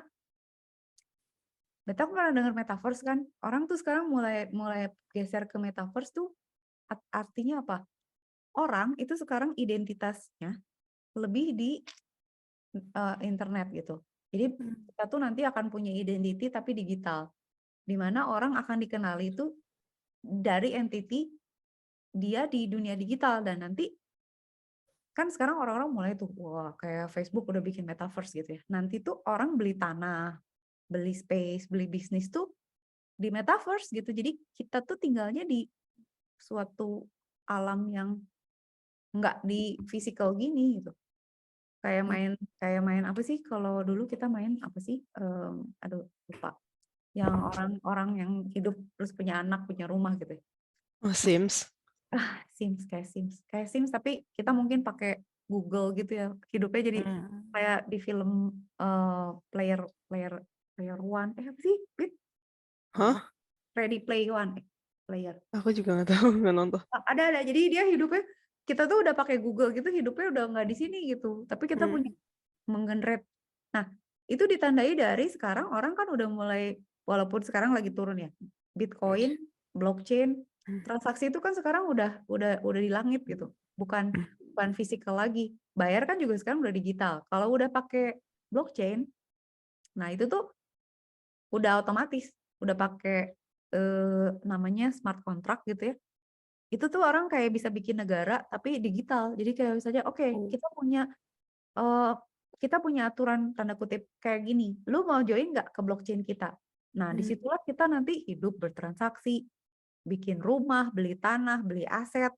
Speaker 1: Beta pernah dengar metaverse kan? Orang tuh sekarang mulai geser ke metaverse tuh artinya apa? Orang itu sekarang identitasnya lebih di internet gitu. Jadi kita tuh nanti akan punya identity tapi digital. Di mana orang akan dikenali itu dari entity dia di dunia digital, dan nanti kan sekarang orang-orang mulai tuh, wah kayak Facebook udah bikin metaverse gitu ya. Nanti tuh orang beli tanah, beli space, beli bisnis tuh di metaverse gitu. Jadi kita tuh tinggalnya di suatu alam yang nggak di physical gini gitu. Kayak main apa sih, kalau dulu kita main apa sih? Aduh lupa. Yang orang-orang yang hidup terus punya anak, punya rumah gitu ya.
Speaker 2: Sims.
Speaker 1: Kayak Sims tapi kita mungkin pakai Google gitu ya, hidupnya jadi kayak di film player one, apa sih Bit?
Speaker 2: Hah?
Speaker 1: Ready Play One player.
Speaker 2: Aku juga nggak tahu, nggak nonton.
Speaker 1: Ada jadi dia hidupnya, kita tuh udah pakai Google gitu, hidupnya udah nggak di sini gitu, tapi kita punya menggenerate. Nah, itu ditandai dari sekarang orang kan udah mulai, walaupun sekarang lagi turun ya, Bitcoin, blockchain, transaksi itu kan sekarang udah di langit gitu, bukan bukan fisikal lagi. Bayar kan juga sekarang udah digital. Kalau udah pakai blockchain, nah itu tuh udah otomatis, udah pakai namanya smart contract gitu ya. Itu tuh orang kayak bisa bikin negara tapi digital. Jadi kayak misalnya, oke,
Speaker 2: Oh.
Speaker 1: eh, kita punya aturan tanda kutip kayak gini. Lu mau join nggak ke blockchain kita? Nah, disitulah kita nanti hidup bertransaksi, bikin rumah, beli tanah, beli aset,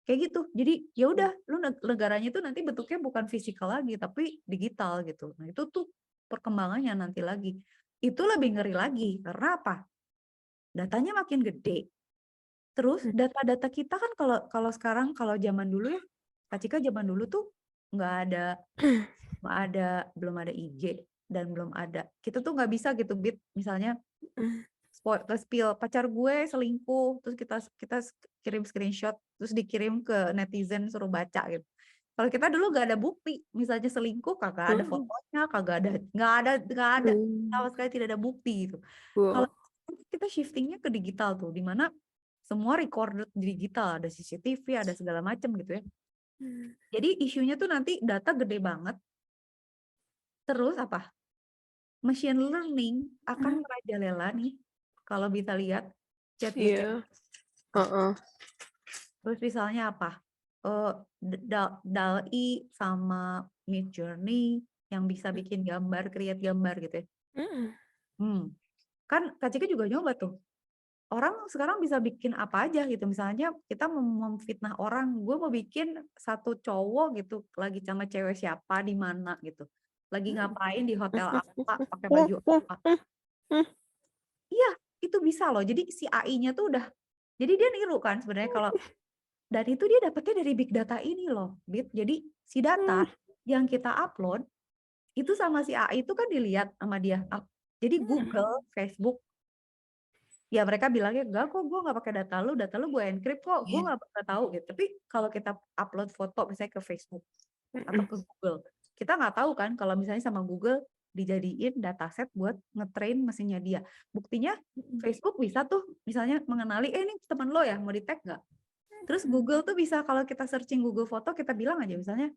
Speaker 1: kayak gitu. Jadi ya udah, lu negaranya itu nanti bentuknya bukan fisikal lagi, tapi digital gitu. Nah, itu tuh perkembangannya nanti lagi. Itu lebih ngeri lagi karena apa? Datanya makin gede. Terus data-data kita kan kalau sekarang kalau zaman dulu ya, Kak Cika zaman dulu tuh nggak ada belum ada IG dan belum ada. Kita tuh nggak bisa gitu bit misalnya spill pacar gue selingkuh terus kita kirim screenshot terus dikirim ke netizen suruh baca gitu. Kalau kita dulu nggak ada bukti, misalnya selingkuh kagak ada fotonya, nggak ada sama sekali tidak ada bukti gitu. Kalau kita shiftingnya ke digital tuh, di mana semua recorded di digital, ada CCTV, ada segala macam gitu ya. Jadi isunya tuh nanti data gede banget. Terus apa? Machine learning akan merajalela nih. Kalau bisa lihat chat
Speaker 2: Iya.
Speaker 1: terus misalnya apa? DALL-E sama Midjourney yang bisa bikin gambar, create gambar gitu ya. Kan Kak Cika juga nyoba tuh. Orang sekarang bisa bikin apa aja gitu. Misalnya kita mau memfitnah orang, gue mau bikin satu cowok gitu lagi sama cewek siapa di mana gitu. Lagi ngapain di hotel apa, pakai baju apa. Iya, itu bisa loh. Jadi si AI-nya tuh udah jadi dia niru kan sebenarnya kalau dan itu dia dapetnya dari big data ini loh, Bit. Jadi si data yang kita upload itu sama si AI itu kan dilihat sama dia. Jadi Google, Facebook, ya mereka bilangnya enggak kok gue nggak pakai data lu gue encrypt kok, gue nggak bakal tahu gitu. Tapi kalau kita upload foto misalnya ke Facebook atau ke Google, kita nggak tahu kan kalau misalnya sama Google dijadiin dataset buat ngetrain mesinnya dia. Buktinya Facebook bisa tuh misalnya mengenali, ini teman lo ya, mau di tag nggak? Terus Google tuh bisa kalau kita searching Google Foto, kita bilang aja misalnya,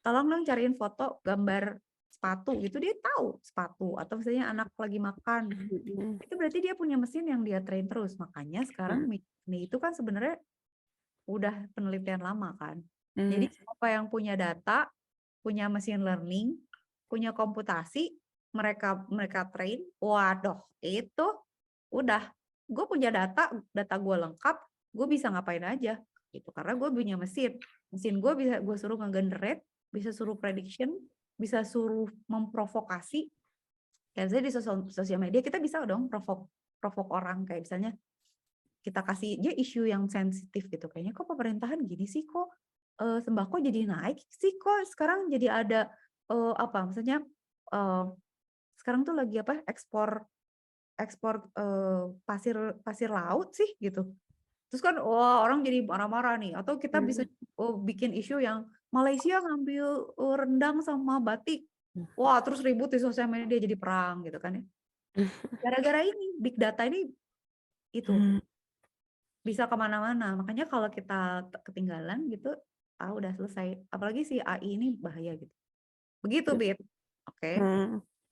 Speaker 1: tolong dong cariin foto gambar sepatu gitu, dia tahu sepatu. Atau misalnya anak lagi makan, itu berarti dia punya mesin yang dia train terus. Makanya sekarang ini itu kan sebenarnya udah penelitian lama kan. Jadi siapa yang punya data, punya machine learning, punya komputasi, mereka train, waduh itu udah. Gue punya data gue lengkap, gue bisa ngapain aja gitu. Karena gue punya mesin gue bisa gue suruh nge-generate, bisa suruh prediction, bisa suruh memprovokasi. Kayak saya di sosial media kita bisa dong provok orang kayak misalnya kita kasih dia isu yang sensitif gitu, kayaknya kok pemerintahan gini sih, kok sembako jadi naik sih, kok sekarang jadi ada apa maksudnya sekarang tuh lagi apa ekspor pasir laut sih gitu. Terus kan wah orang jadi marah-marah nih, atau kita bisa bikin isu yang Malaysia ngambil rendang sama batik. Wah, terus ribut di sosial media jadi perang gitu kan ya. Gara-gara ini big data ini itu bisa kemana-mana. Makanya kalau kita ketinggalan gitu, udah selesai. Apalagi si AI ini bahaya gitu. Begitu, Bit. Oke,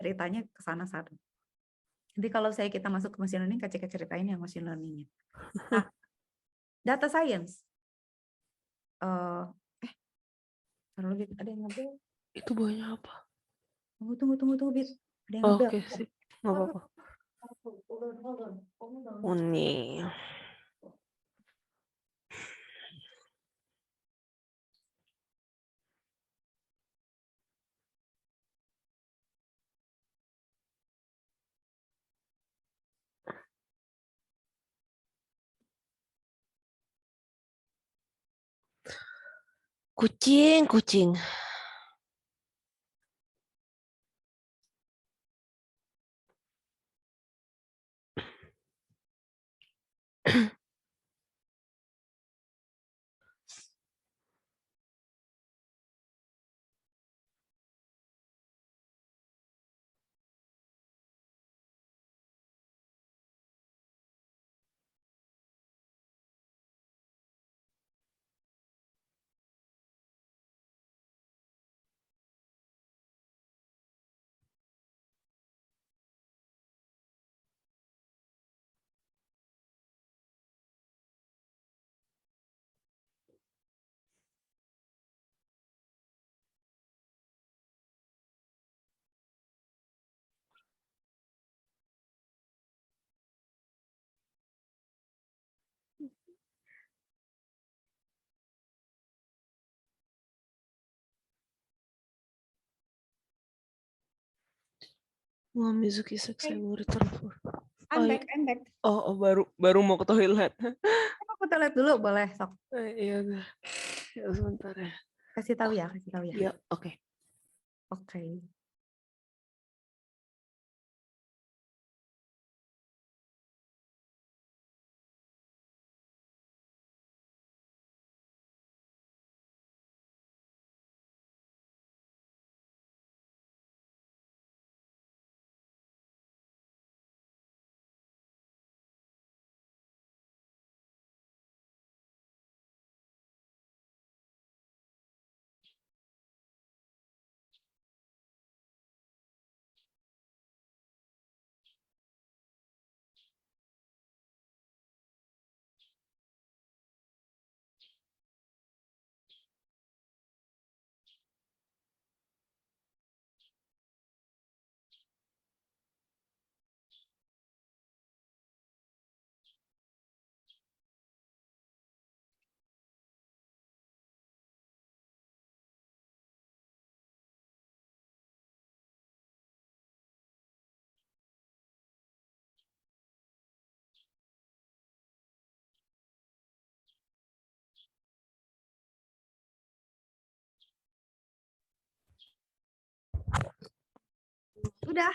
Speaker 1: ceritanya ke sana-sana. Nanti kalau kita masuk ke machine learning, Kak Cika ceritain yang machine learning-nya. Nah, data science. Taruh Bit, ada yang ngobrol.
Speaker 2: Itu bawahnya apa?
Speaker 1: Tunggu, Bit. Ada yang ngobrol.
Speaker 2: Oke, sip. Nggak apa-apa. Oh, nih. Kucing. Mamizuki
Speaker 1: Oke,
Speaker 2: Saksai for.
Speaker 1: I'm
Speaker 2: Oh,
Speaker 1: back, I'm back.
Speaker 2: baru mau ke toilet.
Speaker 1: Aku ke toilet dulu, boleh, sok.
Speaker 2: Iya udah. Ya sebentar ya.
Speaker 1: Kasih tahu ya, kasih tahu ya.
Speaker 2: Iya, oke.
Speaker 1: Oke. Udah.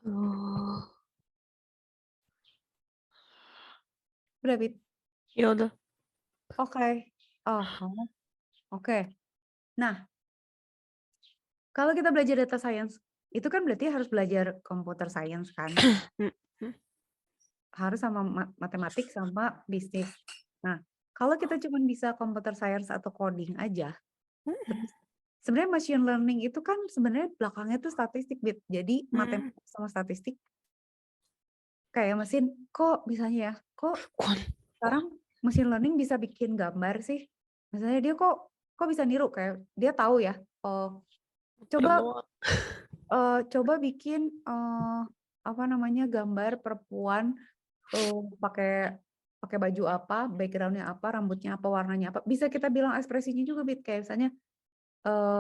Speaker 2: Oh,
Speaker 1: Udah, Bit.
Speaker 2: ya udah.
Speaker 1: Oke. Oh, oke. Nah, kalau kita belajar data science, itu kan berarti harus belajar computer science kan?
Speaker 2: Hmm, hmm.
Speaker 1: Harus sama matematik sama bisnis. Nah, kalau kita cuma bisa computer science atau coding aja, terus sebenarnya machine learning itu kan sebenarnya belakangnya tuh statistik, Bit. Jadi matematik sama statistik kayak mesin, kok misalnya ya, kok
Speaker 2: Kon.
Speaker 1: sekarang machine learning bisa bikin gambar sih? Misalnya dia kok bisa niru, kayak dia tahu ya, oh coba coba bikin apa namanya, gambar perempuan pakai pakai baju apa, background-nya apa, rambutnya apa, warnanya apa, bisa kita bilang ekspresinya juga, Bit. Kayak misalnya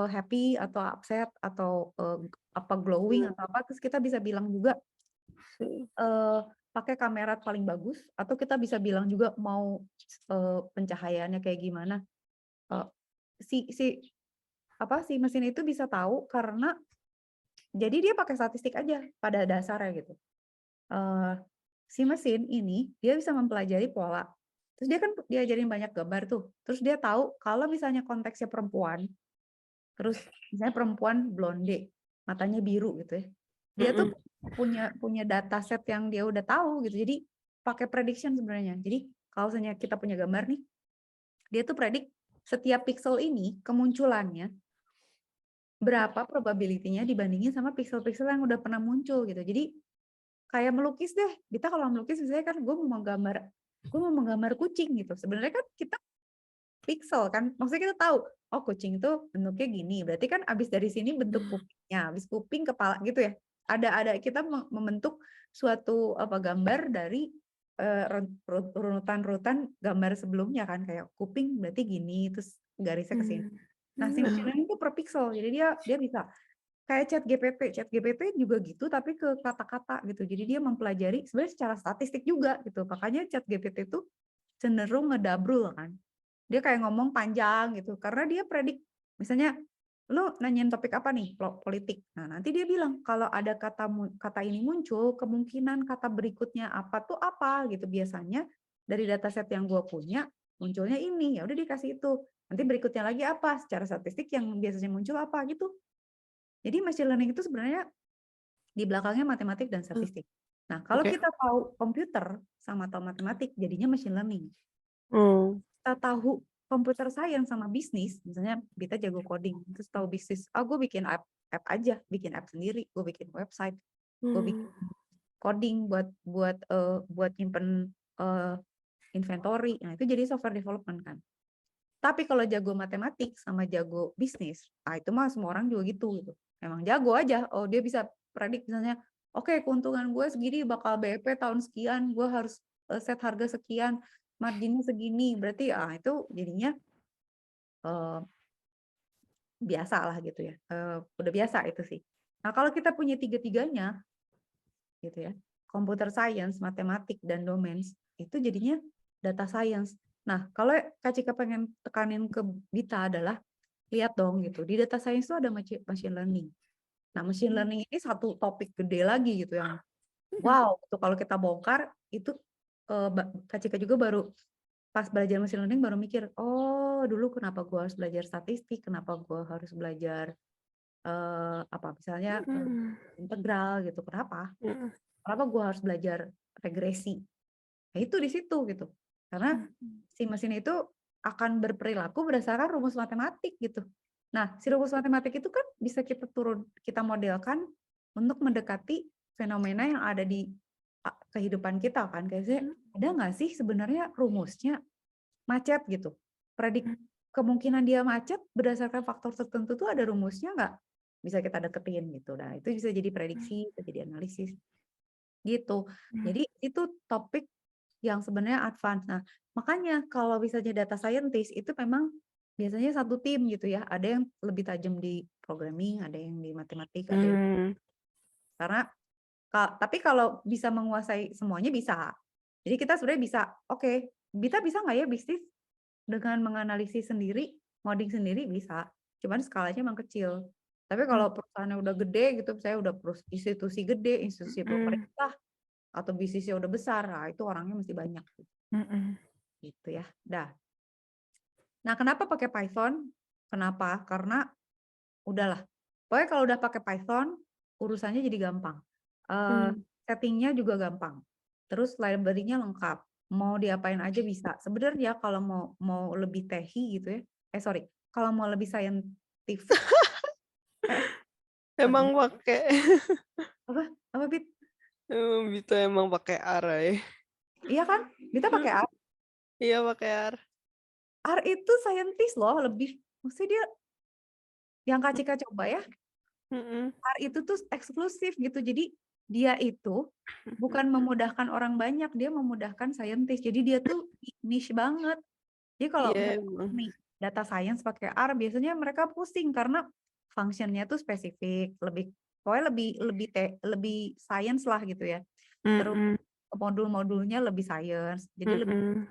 Speaker 1: happy atau upset atau apa glowing atau apa, terus kita bisa bilang juga pakai kamera paling bagus, atau kita bisa bilang juga mau pencahayaannya kayak gimana. Si si si mesin itu bisa tahu karena jadi dia pakai statistik aja pada dasarnya gitu. Si mesin ini dia bisa mempelajari pola. Terus dia kan diajarin banyak gambar tuh. Terus dia tahu kalau misalnya konteksnya perempuan, terus misalnya perempuan blonde, matanya biru gitu ya. Dia tuh punya data set yang dia udah tahu gitu. Jadi pakai prediction sebenarnya. Jadi kalau misalnya kita punya gambar nih, dia tuh predik setiap pixel ini kemunculannya berapa probability-nya dibandingin sama pixel-pixel yang udah pernah muncul gitu. Jadi kayak melukis deh. Kita kalau melukis misalnya kan gue mau menggambar kucing gitu. Sebenarnya kan kita pixel kan. Maksudnya kita tahu, oh kucing itu bentuknya gini. Berarti kan abis dari sini bentuk kupingnya, abis kuping kepala gitu ya. Ada kita membentuk suatu gambar dari runutan gambar sebelumnya kan, kayak kuping berarti gini, terus garisnya ke sini. Nah, si machine learning itu per pixel. Jadi dia bisa kayak chat GPT juga gitu, tapi ke kata-kata gitu. Jadi dia mempelajari sebenarnya secara statistik juga gitu. Makanya chat GPT itu cenderung ngedabrul kan. Dia kayak ngomong panjang gitu, karena dia predik. Misalnya, lu nanyain topik apa nih? Politik. Nah, nanti dia bilang, kalau ada kata ini muncul, kemungkinan kata berikutnya apa tuh apa gitu. Biasanya dari dataset yang gue punya, munculnya ini. Ya udah dikasih itu. Nanti berikutnya lagi apa? Secara statistik yang biasanya muncul apa gitu. Jadi machine learning itu sebenarnya di belakangnya matematik dan statistik. Nah, kalau kita tahu komputer sama tahu matematik, jadinya machine learning. Kita tahu computer science sama bisnis, misalnya kita jago coding, terus tahu bisnis, gue bikin app aja, bikin app sendiri, gue bikin website, gue bikin coding buat nyimpen inventory. Nah, itu jadi software development kan. Tapi kalau jago matematik sama jago bisnis, itu mah semua orang juga gitu. Emang jago aja. Oh, dia bisa predik misalnya, oke, keuntungan gue segini bakal BEP tahun sekian, gue harus set harga sekian, marginnya segini. Berarti itu jadinya biasa lah gitu ya. Udah biasa itu sih. Nah, kalau kita punya tiga-tiganya gitu ya, computer science, matematik, dan domains, itu jadinya data science. Nah, kalau Kak Cika pengen tekanin ke Dita adalah, lihat dong gitu, di data science itu ada machine learning. Nah, machine learning ini satu topik gede lagi gitu yang wow, itu kalau kita bongkar itu Kak Cika juga baru pas belajar machine learning baru mikir, oh dulu kenapa gue harus belajar statistik, kenapa gue harus belajar apa misalnya integral gitu, kenapa? Kenapa gue harus belajar regresi? Nah, itu di situ gitu. Karena si mesin itu akan berperilaku berdasarkan rumus matematik gitu. Nah, si rumus matematik itu kan bisa kita modelkan untuk mendekati fenomena yang ada di kehidupan kita kan. Kayaknya ada nggak sih sebenarnya rumusnya macet gitu? Kemungkinan dia macet berdasarkan faktor tertentu tuh ada rumusnya nggak? Bisa kita deketin gitu. Nah, itu bisa jadi prediksi, bisa jadi analisis gitu. Jadi itu topik yang sebenarnya advance. Nah, makanya kalau misalnya data scientist itu memang biasanya satu tim gitu ya. Ada yang lebih tajam di programming, ada yang di matematik, ada yang karena tapi kalau bisa menguasai semuanya bisa. Jadi kita sebenarnya bisa, oke, kita bisa nggak ya bisnis dengan menganalisis sendiri, ngoding sendiri bisa. Cuman skalanya emang kecil. Tapi kalau perusahaannya udah gede gitu, saya udah institusi gede, institusi pemerintah, atau bisnisnya udah besar, nah itu orangnya mesti banyak. Gitu ya. Dah. Nah, kenapa pakai Python? Kenapa? Karena udahlah. Pokoknya kalau udah pakai Python, urusannya jadi gampang. Settingnya juga gampang. Terus library-nya lengkap. Mau diapain aja bisa. Sebenarnya kalau mau lebih tehi gitu ya. Sorry. Kalau mau lebih scientific.
Speaker 2: Emang pakai
Speaker 1: Apa Bit?
Speaker 2: Bita emang pakai R ya.
Speaker 1: Iya kan? Kita pakai R.
Speaker 2: Iya pakai R.
Speaker 1: R itu scientist loh, lebih. Maksudnya dia yang Kak Cika coba ya. R itu tuh eksklusif gitu. Jadi dia itu bukan memudahkan orang banyak, dia memudahkan scientist. Jadi dia tuh niche banget. Jadi kalau
Speaker 2: Emang.
Speaker 1: data science pakai R biasanya mereka pusing karena functionnya tuh spesifik, pokoknya lebih science lah gitu ya. Terus modul-modulnya lebih science. Jadi lebih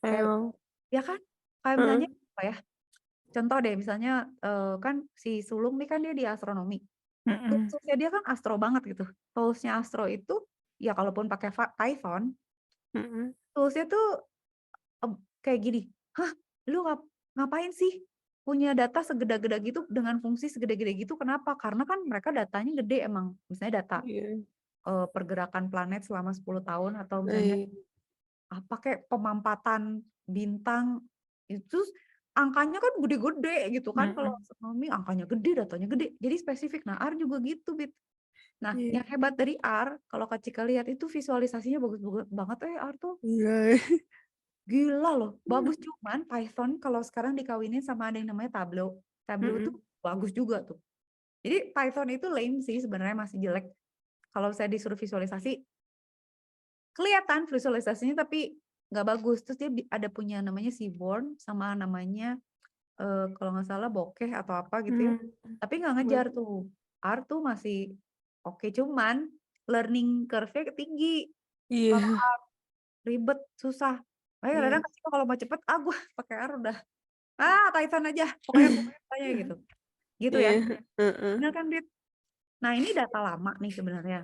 Speaker 1: kayak ya kan? Kayak misalnya apa ya? Contoh deh misalnya kan si sulung nih kan dia di astronomi. Toolsnya dia kan astro banget gitu. Toolsnya astro itu ya kalaupun pakai Python, toolsnya tuh kayak gini. Hah, lu ngapain sih punya data segede-gede gitu dengan fungsi segede-gede gitu? Kenapa? Karena kan mereka datanya gede emang. Misalnya data pergerakan planet selama 10 tahun atau misalnya apa kayak pemampatan bintang itu angkanya kan gede-gede gitu kan. Kalau astronomi angkanya gede, datanya gede. Jadi spesifik. Nah, R juga gitu, Bit. Nah, yang hebat dari R, kalau Kak Cika lihat itu visualisasinya bagus banget. R tuh gila loh, bagus. Cuman Python kalau sekarang dikawinin sama ada yang namanya Tableau. Tableau tuh bagus juga tuh. Jadi Python itu lame sih sebenarnya, masih jelek. Kalau saya disuruh visualisasi, kelihatan visualisasinya tapi nggak bagus. Terus dia ada punya namanya Seaborn sama namanya kalau nggak salah bokeh atau apa gitu ya. Tapi nggak ngejar tuh. R tuh masih oke, cuman learning curve-nya tinggi. Kalau R ribet, susah. Kadang-kadang kalau mau cepet, gue pakai R udah. Python aja. Pokoknya aja gitu. Gitu ya. Benar kan, Dit? Nah, ini data lama nih sebenarnya.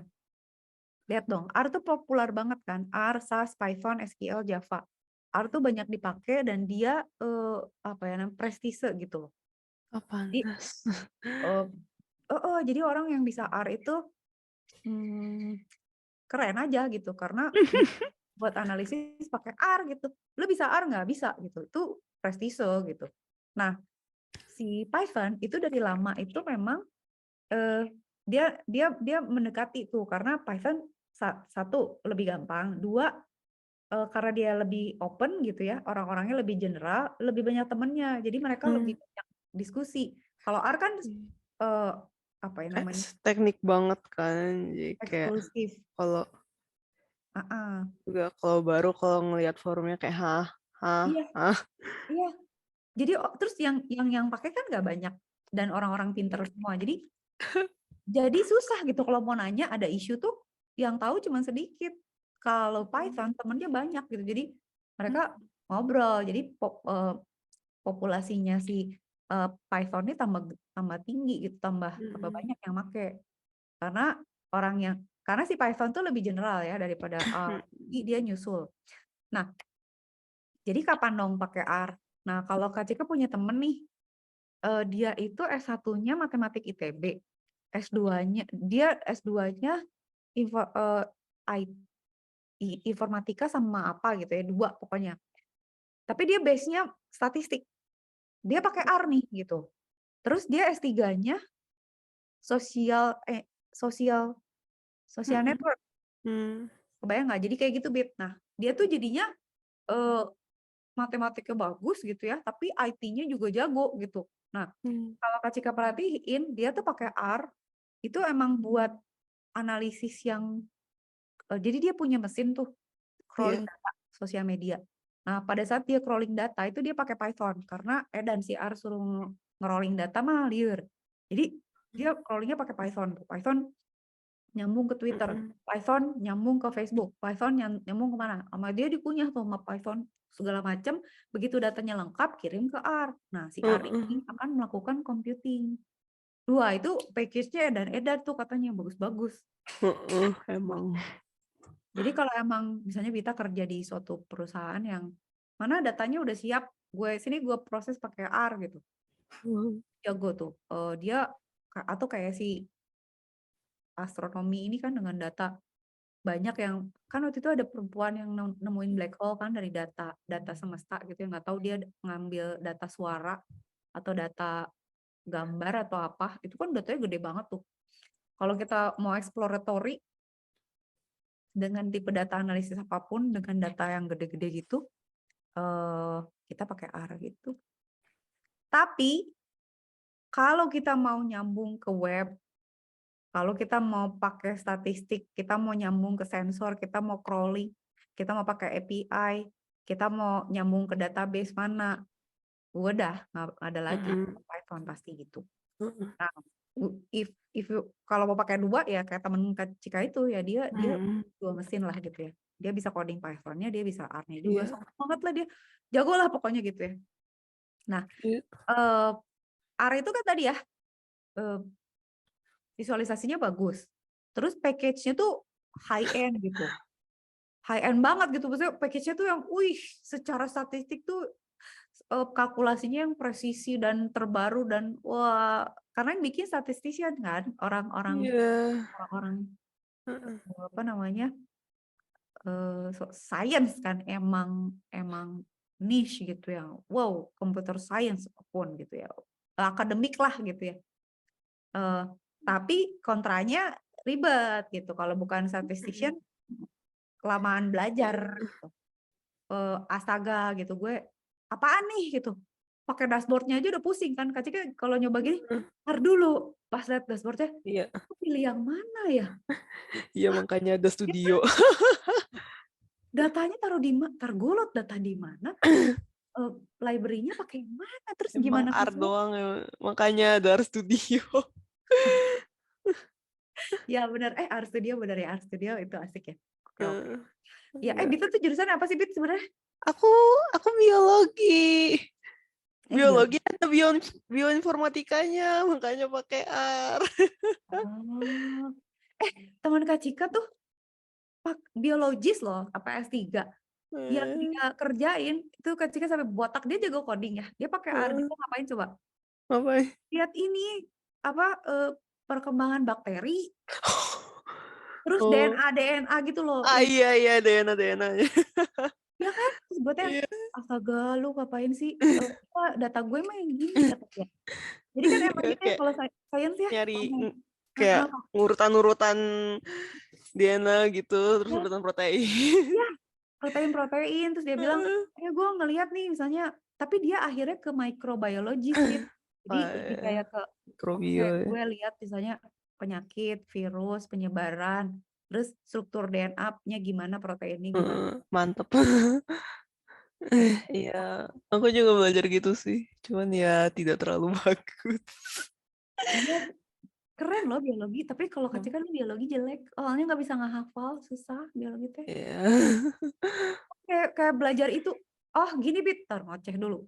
Speaker 1: Lihat dong, R tuh populer banget kan. R, SAS, Python, SQL, Java. R tuh banyak dipakai dan dia prestise gitu loh. Jadi orang yang bisa R itu keren aja gitu karena buat analisis pakai R gitu. Lu bisa R nggak? Bisa gitu. Itu prestise gitu. Nah, si Python itu dari lama itu memang dia mendekati tuh karena Python satu lebih gampang, dua karena dia lebih open gitu ya, orang-orangnya lebih general, lebih banyak temennya, jadi mereka lebih banyak diskusi. Kalau R kan apa ya namanya?
Speaker 2: Teknik banget kan, jadi kayak
Speaker 1: Eksklusif.
Speaker 2: kalau juga kalau ngelihat forumnya kayak
Speaker 1: Iya. Jadi terus yang pakai kan nggak banyak dan orang-orang pinter semua. Jadi susah gitu kalau mau nanya ada isu tuh yang tahu cuma sedikit. Kalau Python temennya banyak gitu. Jadi mereka ngobrol. Jadi populasinya si Python ini tambah tinggi gitu, tambah banyak yang make. Karena si Python tuh lebih general ya daripada R. Jadi dia nyusul. Nah, jadi kapan dong pakai R? Nah, kalau Kak Cika punya temen nih, dia itu S1-nya matematik ITB. dia S2-nya informatika sama apa gitu ya, 2 pokoknya. Tapi dia base-nya statistik. Dia pakai R nih gitu. Terus dia S3-nya sosial network. Kebayang nggak? Jadi kayak gitu, Bib. Nah, dia tuh jadinya matematiknya bagus gitu ya, tapi IT-nya juga jago gitu. Nah, kalau Kak Cika perhatiin, dia tuh pakai R, itu emang buat analisis yang jadi dia punya mesin tuh crawling data sosial media. Nah, pada saat dia crawling data itu dia pakai Python karena dan si R suruh nge-rolling data mah liar. Jadi dia crawlingnya pakai Python. Python nyambung ke Twitter, Python nyambung ke Facebook, Python nyambung kemana? Sama dia dikunyah tuh sama Python segala macam. Begitu datanya lengkap kirim ke R. Nah, si R ini akan melakukan computing. Dua itu package-nya edar tuh katanya bagus-bagus.
Speaker 2: Emang.
Speaker 1: Jadi kalau emang misalnya Vita kerja di suatu perusahaan yang mana datanya udah siap, gue proses pakai R gitu. Jago tuh. Dia atau kayak si astronomi ini kan dengan data banyak yang kan waktu itu ada perempuan yang nemuin black hole kan dari data semesta gitu yang nggak tahu dia ngambil data suara atau data gambar atau apa itu kan datanya gede banget tuh. Kalau kita mau exploratory dengan tipe data analisis apapun dengan data yang gede-gede gitu, kita pakai R gitu. Tapi kalau kita mau nyambung ke web, kalau kita mau pakai statistik, kita mau nyambung ke sensor, kita mau crawling, kita mau pakai API, kita mau nyambung ke database mana, udah nggak ada lagi Python pasti gitu. Nah, kalau mau pakai 2 ya kayak temen Kak Cika itu ya dia 2 mesin lah gitu ya. Dia bisa coding Python-nya, dia bisa R-nya juga. Soalnya banget lah dia. Jago lah pokoknya gitu ya. Nah, R itu kan tadi ya visualisasinya bagus. Terus package-nya tuh high end gitu. High end banget gitu. Maksudnya package-nya tuh yang secara statistik tuh kalkulasinya yang presisi dan terbaru dan wah, karena yang bikin statistician kan orang-orang apa namanya science kan emang niche gitu ya. Wow, computer science pun gitu ya. Akademik lah gitu ya. Tapi kontranya ribet gitu. Kalau bukan statistician kelamaan belajar gitu. Astaga gitu gue apaan nih gitu. Pakai dashboardnya aja udah pusing kan. Kak Cika kalau nyoba gini, ntar dulu pas lihat dashboardnya, pilih yang mana ya?
Speaker 2: Iya makanya ada studio.
Speaker 1: Datanya taruh di mana? Tergolot data di mana? Library-nya pakai mana? Terus
Speaker 2: Emang
Speaker 1: gimana?
Speaker 2: R doang ya. Makanya ada R studio.
Speaker 1: Ya benar. RStudio benar ya. RStudio itu asik ya. Oke. Ya,
Speaker 2: Iya.
Speaker 1: Bita tuh jurusan apa sih, Bit sebenarnya?
Speaker 2: Aku biologi. Biologi ada bioinformatikanya, makanya pakai R.
Speaker 1: Teman Kak Cika tuh biologis loh, apa S3. Yang dia kerjain, itu Kak Cika sampai botak, dia jago coding ya. Dia pakai R, dia ngapain coba?
Speaker 2: Ngapain?
Speaker 1: Lihat ini, perkembangan bakteri, terus DNA gitu loh.
Speaker 2: Iya, DNA.
Speaker 1: Ya kan? Terus buatnya, astaga lu ngapain sih? Data gue mah yang gini. Jadi kan emang gitu ya, kalau science ya.
Speaker 2: Nyari kayak urutan-urutan DNA gitu, terus urutan protein.
Speaker 1: Iya, protein. Terus dia bilang, gue ngeliat nih misalnya, tapi dia akhirnya ke microbiologis gitu. Jadi lebih kayak ke gue lihat misalnya penyakit, virus, penyebaran, terus struktur DNA-nya gimana, proteinnya gimana.
Speaker 2: Mantep. Iya, aku juga belajar gitu sih. Cuman ya tidak terlalu bagus.
Speaker 1: Iya, keren loh biologi. Tapi kalau
Speaker 2: Hmm,
Speaker 1: Kak Cika nih biologi jelek. Awalnya nggak bisa ngehafal, susah biologi teh.
Speaker 2: Iya.
Speaker 1: Kayak belajar itu. Oh gini Bit, tar ngoceh dulu.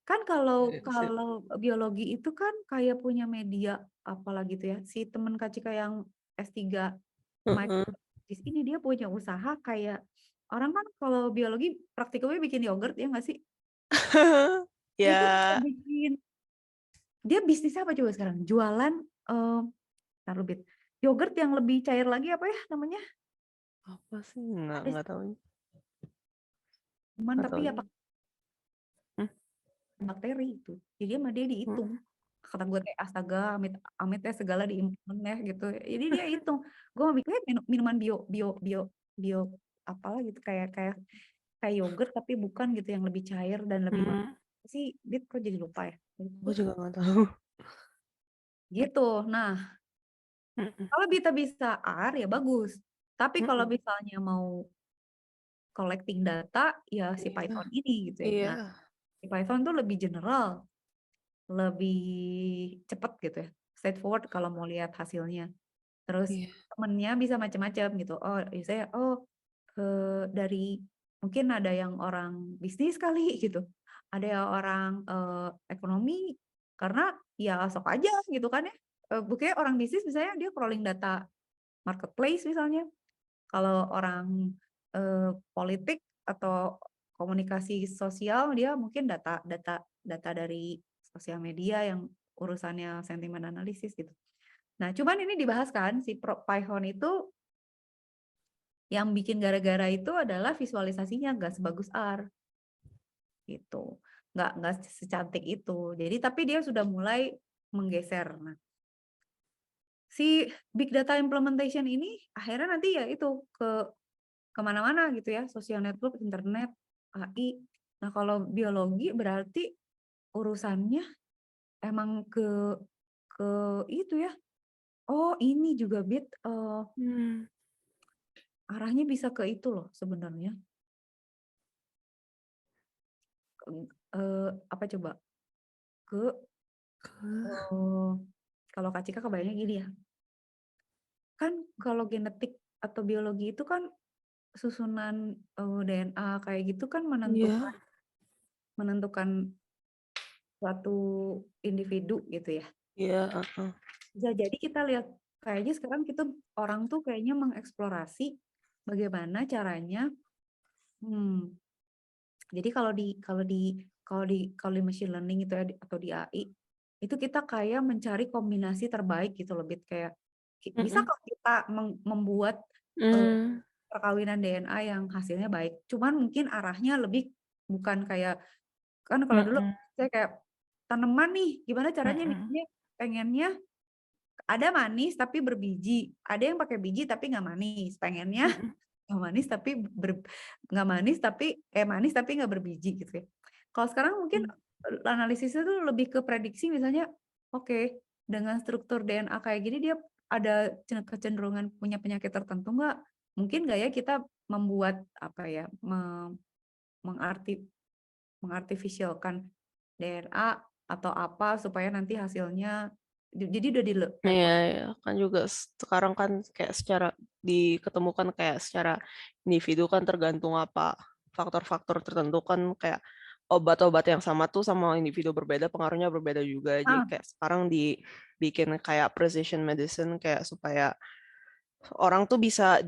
Speaker 1: Kan kalau
Speaker 2: Sip.
Speaker 1: kalau biologi itu kan kayak punya media apalagi gitu ya. Si temen Kak Cika yang S3
Speaker 2: Heeh.
Speaker 1: microbiologis ini dia punya usaha kayak orang kan kalau biologi praktikumnya bikin yogurt ya nggak sih? Dia tuh kayak
Speaker 2: Ya,
Speaker 1: bikin dia bisnisnya apa coba sekarang? Jualan taruh Bit. Yogurt yang lebih cair lagi apa ya namanya?
Speaker 2: apa sih?
Speaker 1: Ada
Speaker 2: Nggak tahu.
Speaker 1: cuman
Speaker 2: Nggak
Speaker 1: tapi
Speaker 2: tahu.
Speaker 1: ya pakai
Speaker 2: Hmm,
Speaker 1: bakteri itu. Jadi sama dia dihitung.
Speaker 2: hmm.
Speaker 1: Kata gue kayak astaga amit amit ya segala diimplement ya gitu. Jadi dia hitung. Gue mau bikin minuman bio bio bio bio apalah gitu kayak kayak kayak yogurt tapi bukan gitu yang lebih cair dan lebih
Speaker 2: Hmm,
Speaker 1: sih Dit kok jadi lupa ya.
Speaker 2: Aku juga nggak tahu.
Speaker 1: Gitu. Nah,
Speaker 2: Hmm,
Speaker 1: kalau kita bisa R ya bagus. Tapi kalau
Speaker 2: hmm.
Speaker 1: misalnya mau collecting data ya si
Speaker 2: Iya,
Speaker 1: Python ini gitu ya.
Speaker 2: iya,
Speaker 1: Nah, si Python tuh lebih general, lebih cepat gitu ya. Straightforward kalau mau lihat hasilnya. Terus
Speaker 2: iya,
Speaker 1: temennya bisa macam-macam gitu. Oh, saya dari mungkin ada yang orang bisnis kali gitu. Ada yang orang ekonomi karena ya sok aja gitu kan ya. Buktinya orang bisnis misalnya dia crawling data marketplace misalnya. Kalau orang politik atau komunikasi sosial dia mungkin data dari sosial media yang urusannya sentimen analisis gitu. Nah, cuman ini dibahas kan si Python itu yang bikin gara-gara itu adalah visualisasinya nggak sebagus R gitu. Nggak secantik itu. Jadi tapi dia sudah mulai menggeser. Nah, si big data implementation ini akhirnya nanti ya itu kemana-mana gitu ya, social network, internet, AI. Nah, kalau biologi berarti urusannya emang ke itu ya. Oh, ini juga
Speaker 2: Hmm,
Speaker 1: arahnya bisa ke itu loh sebenarnya. Apa coba? Ke eh, kalau Kak Cika kebayangnya gini ya. Kan kalau genetik atau biologi itu kan susunan DNA kayak gitu kan menentukan
Speaker 2: iya,
Speaker 1: menentukan suatu individu gitu ya.
Speaker 2: iya, heeh.
Speaker 1: Bisa jadi kita lihat kayaknya sekarang kita orang tuh kayaknya mengeksplorasi bagaimana caranya. Hmm, jadi kalau di machine learning itu ya atau di AI itu kita kayak mencari kombinasi terbaik gitu loh, Bit. Kayak bisa
Speaker 2: Mm-mm.
Speaker 1: kok kita membuat eh,
Speaker 2: Hmm,
Speaker 1: perkawinan DNA yang hasilnya baik. Cuman mungkin arahnya lebih bukan kayak kan kalau dulu
Speaker 3: Mm-mm.
Speaker 1: saya kayak tanaman nih, gimana caranya
Speaker 3: Mm-mm.
Speaker 1: misalnya pengennya ada manis tapi berbiji, ada yang pakai biji tapi nggak manis, pengennya
Speaker 2: mm-mm,
Speaker 1: nggak manis tapi nggak manis tapi manis tapi nggak berbiji gitu ya. Kalau sekarang mungkin analisisnya tuh lebih ke prediksi misalnya, oke dengan struktur DNA kayak gini dia ada kecenderungan punya penyakit tertentu nggak? Mungkin nggak ya kita membuat apa ya mengarti mengartifisialkan DNA atau apa supaya nanti hasilnya jadi udah di
Speaker 2: Iya,
Speaker 1: level.
Speaker 2: iya. Kan juga sekarang kan kayak secara diketemukan kayak secara individu kan tergantung apa faktor-faktor tertentu kan kayak obat-obat yang sama tuh sama individu berbeda pengaruhnya berbeda juga. Jadi
Speaker 1: Ah,
Speaker 2: kayak sekarang dibikin kayak precision medicine kayak supaya orang tuh bisa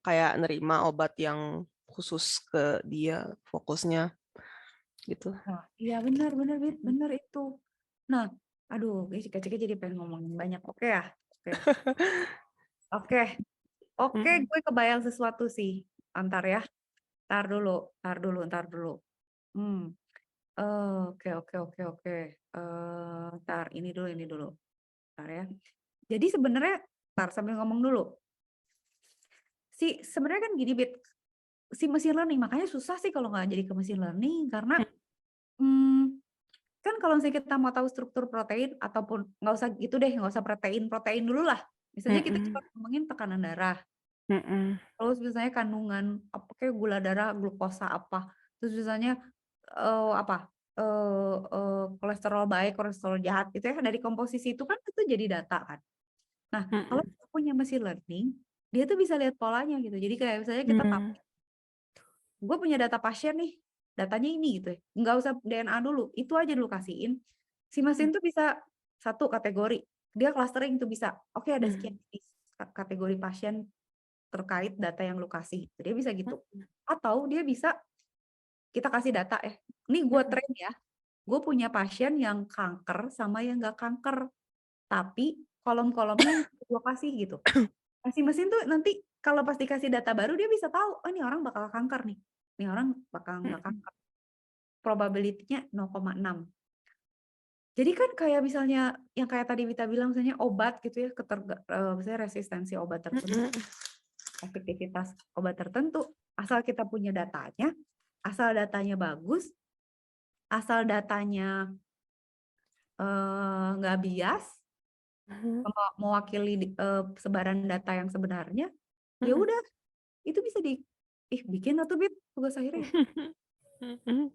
Speaker 2: kayak nerima obat yang khusus ke dia fokusnya gitu.
Speaker 1: nah, iya benar benar benar itu. Nah, aduh, cika-cika jadi pengen ngomongin banyak. Oke ya, oke, oke, oke.
Speaker 2: Mm-mm.
Speaker 1: Gue kebayang sesuatu sih. Antar ya, tar dulu, tar dulu, tar dulu. Hmm, oke, oke, oke, oke. Tar ini dulu, tar ya. Jadi sebenarnya, tar sambil ngomong dulu. Sebenarnya kan gini, Bit. Si machine learning makanya susah sih kalau nggak jadi ke machine learning karena hmm, kan kalau misalnya kita mau tahu struktur protein ataupun nggak usah gitu deh, nggak usah protein dulu lah. Misalnya kita
Speaker 2: Mm-mm.
Speaker 1: cuma ngomongin tekanan darah.
Speaker 2: Mhm.
Speaker 1: Terus misalnya kandungan apa kayak gula darah, glukosa apa, terus misalnya, apa, kolesterol baik, kolesterol jahat gitu ya, dari komposisi itu kan itu jadi data kan. Nah, kalau
Speaker 2: Mhm.
Speaker 1: kita punya machine learning, dia tuh bisa lihat polanya gitu. Jadi kayak misalnya kita tahu,
Speaker 2: Mmm.
Speaker 1: gue punya data pasien nih, datanya ini gitu ya, nggak usah DNA dulu, itu aja dulu kasihin. Si
Speaker 2: Mhm.
Speaker 1: mesin tuh bisa satu kategori, dia clustering tuh bisa, oke ada
Speaker 2: Mhm.
Speaker 1: sekian jenis kategori pasien terkait data yang lu kasih, dia bisa gitu.
Speaker 2: Mhm.
Speaker 1: Atau dia bisa kita kasih data ya, nih gue
Speaker 2: Mhm.
Speaker 1: train ya, gue punya pasien yang kanker sama yang nggak kanker, tapi kolom-kolomnya yang gue kasih gitu. Nah, si mesin tuh nanti kalau pas dikasih data baru dia bisa tahu, oh ini orang bakal kanker nih, ini orang bakal nggak
Speaker 2: Mhm.
Speaker 1: kanker. Probability-nya 0,6. Jadi kan kayak misalnya yang kayak tadi Vita bilang misalnya obat gitu ya, misalnya resistensi obat tertentu,
Speaker 2: Mhm.
Speaker 1: efektivitas obat tertentu, asal kita punya datanya, asal datanya bagus, asal datanya nggak bias,
Speaker 2: Mhm.
Speaker 1: mewakili sebaran data yang sebenarnya, ya
Speaker 2: Mhm.
Speaker 1: udah itu bisa bikin atau Bib tugas akhirnya.
Speaker 2: Mhm.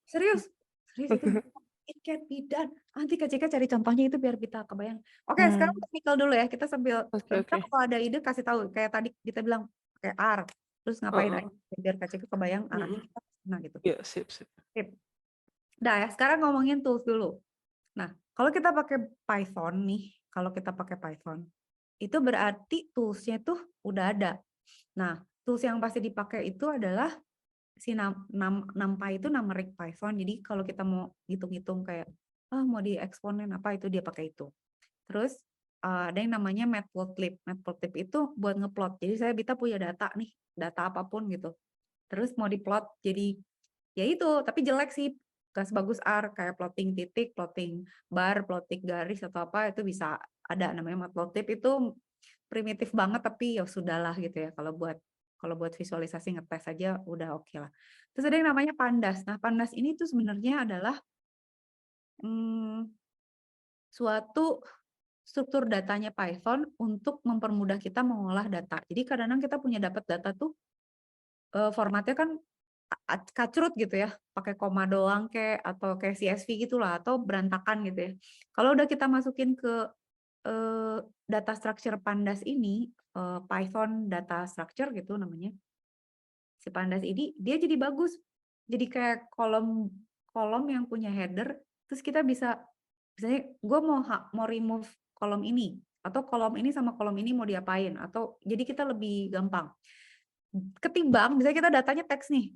Speaker 1: Serius, serius itu
Speaker 2: Oke.
Speaker 1: it can be done. Nanti Kak Cika cari contohnya itu biar kita kebayang. Oke, sekarang
Speaker 2: Mmm.
Speaker 1: teknikal dulu ya. Kita sambil
Speaker 2: Oke
Speaker 1: kita
Speaker 2: oke.
Speaker 1: kalau ada ide kasih tahu. Kayak tadi kita bilang pakai R, terus ngapain
Speaker 2: Heeh.
Speaker 1: aja biar Kak Cika kebayang arahnya
Speaker 2: Mhm.
Speaker 1: kita ke sana gitu.
Speaker 2: Iya, sip sip.
Speaker 1: Sip. Udah ya, sekarang ngomongin tools dulu. Nah, kalau kita pakai Python nih, kalau kita pakai Python, itu berarti tools-nya tuh udah ada. Nah, tools yang pasti dipakai itu adalah si NumPy itu numeric Python. Jadi kalau kita mau hitung-hitung kayak mau di eksponen apa itu dia pakai itu. Terus ada yang namanya Matplotlib. Matplotlib itu buat ngeplot. Jadi kita punya data nih, data apapun gitu. Terus mau diplot jadi ya itu, tapi jelek sih. Gak sebagus R kayak plotting titik, plotting bar, plotting garis atau apa itu bisa ada namanya Matplotlib itu primitif banget tapi ya sudahlah gitu ya kalau buat visualisasi ngetes aja udah oke lah. Terus ada yang namanya Pandas. Nah, Pandas ini tuh sebenarnya adalah suatu struktur datanya Python untuk mempermudah kita mengolah data. Jadi kadang-kadang kita punya dapat data tuh formatnya kan kacrut gitu ya, pakai koma doang kayak atau kayak CSV gitulah atau berantakan gitu ya. Kalau udah kita masukin ke data structure Pandas ini, Python data structure gitu namanya. Si Pandas ini dia jadi bagus. Jadi kayak kolom yang punya header, terus kita bisa misalnya gue mau remove kolom ini atau kolom ini sama kolom ini mau diapain atau jadi kita lebih gampang. Ketimbang misalnya kita datanya teks nih.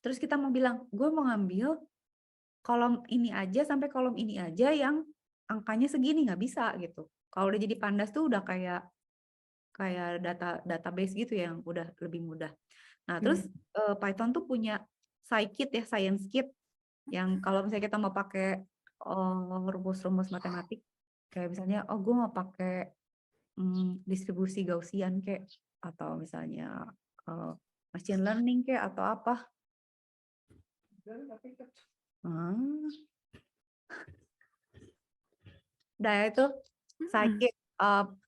Speaker 1: Terus kita mau bilang, gue mau ngambil kolom ini aja sampai kolom ini aja yang angkanya segini nggak bisa gitu. Kalau udah jadi Pandas tuh udah kayak database gitu yang udah lebih mudah. Nah,
Speaker 2: Mmm.
Speaker 1: terus Python tuh punya scikit ya, science kit yang kalau misalnya kita mau pakai rumus-rumus matematik kayak misalnya gue mau pakai distribusi Gaussian kayak atau misalnya machine learning kayak atau apa. Ah, udah ya itu
Speaker 2: Mhm.
Speaker 1: scikit.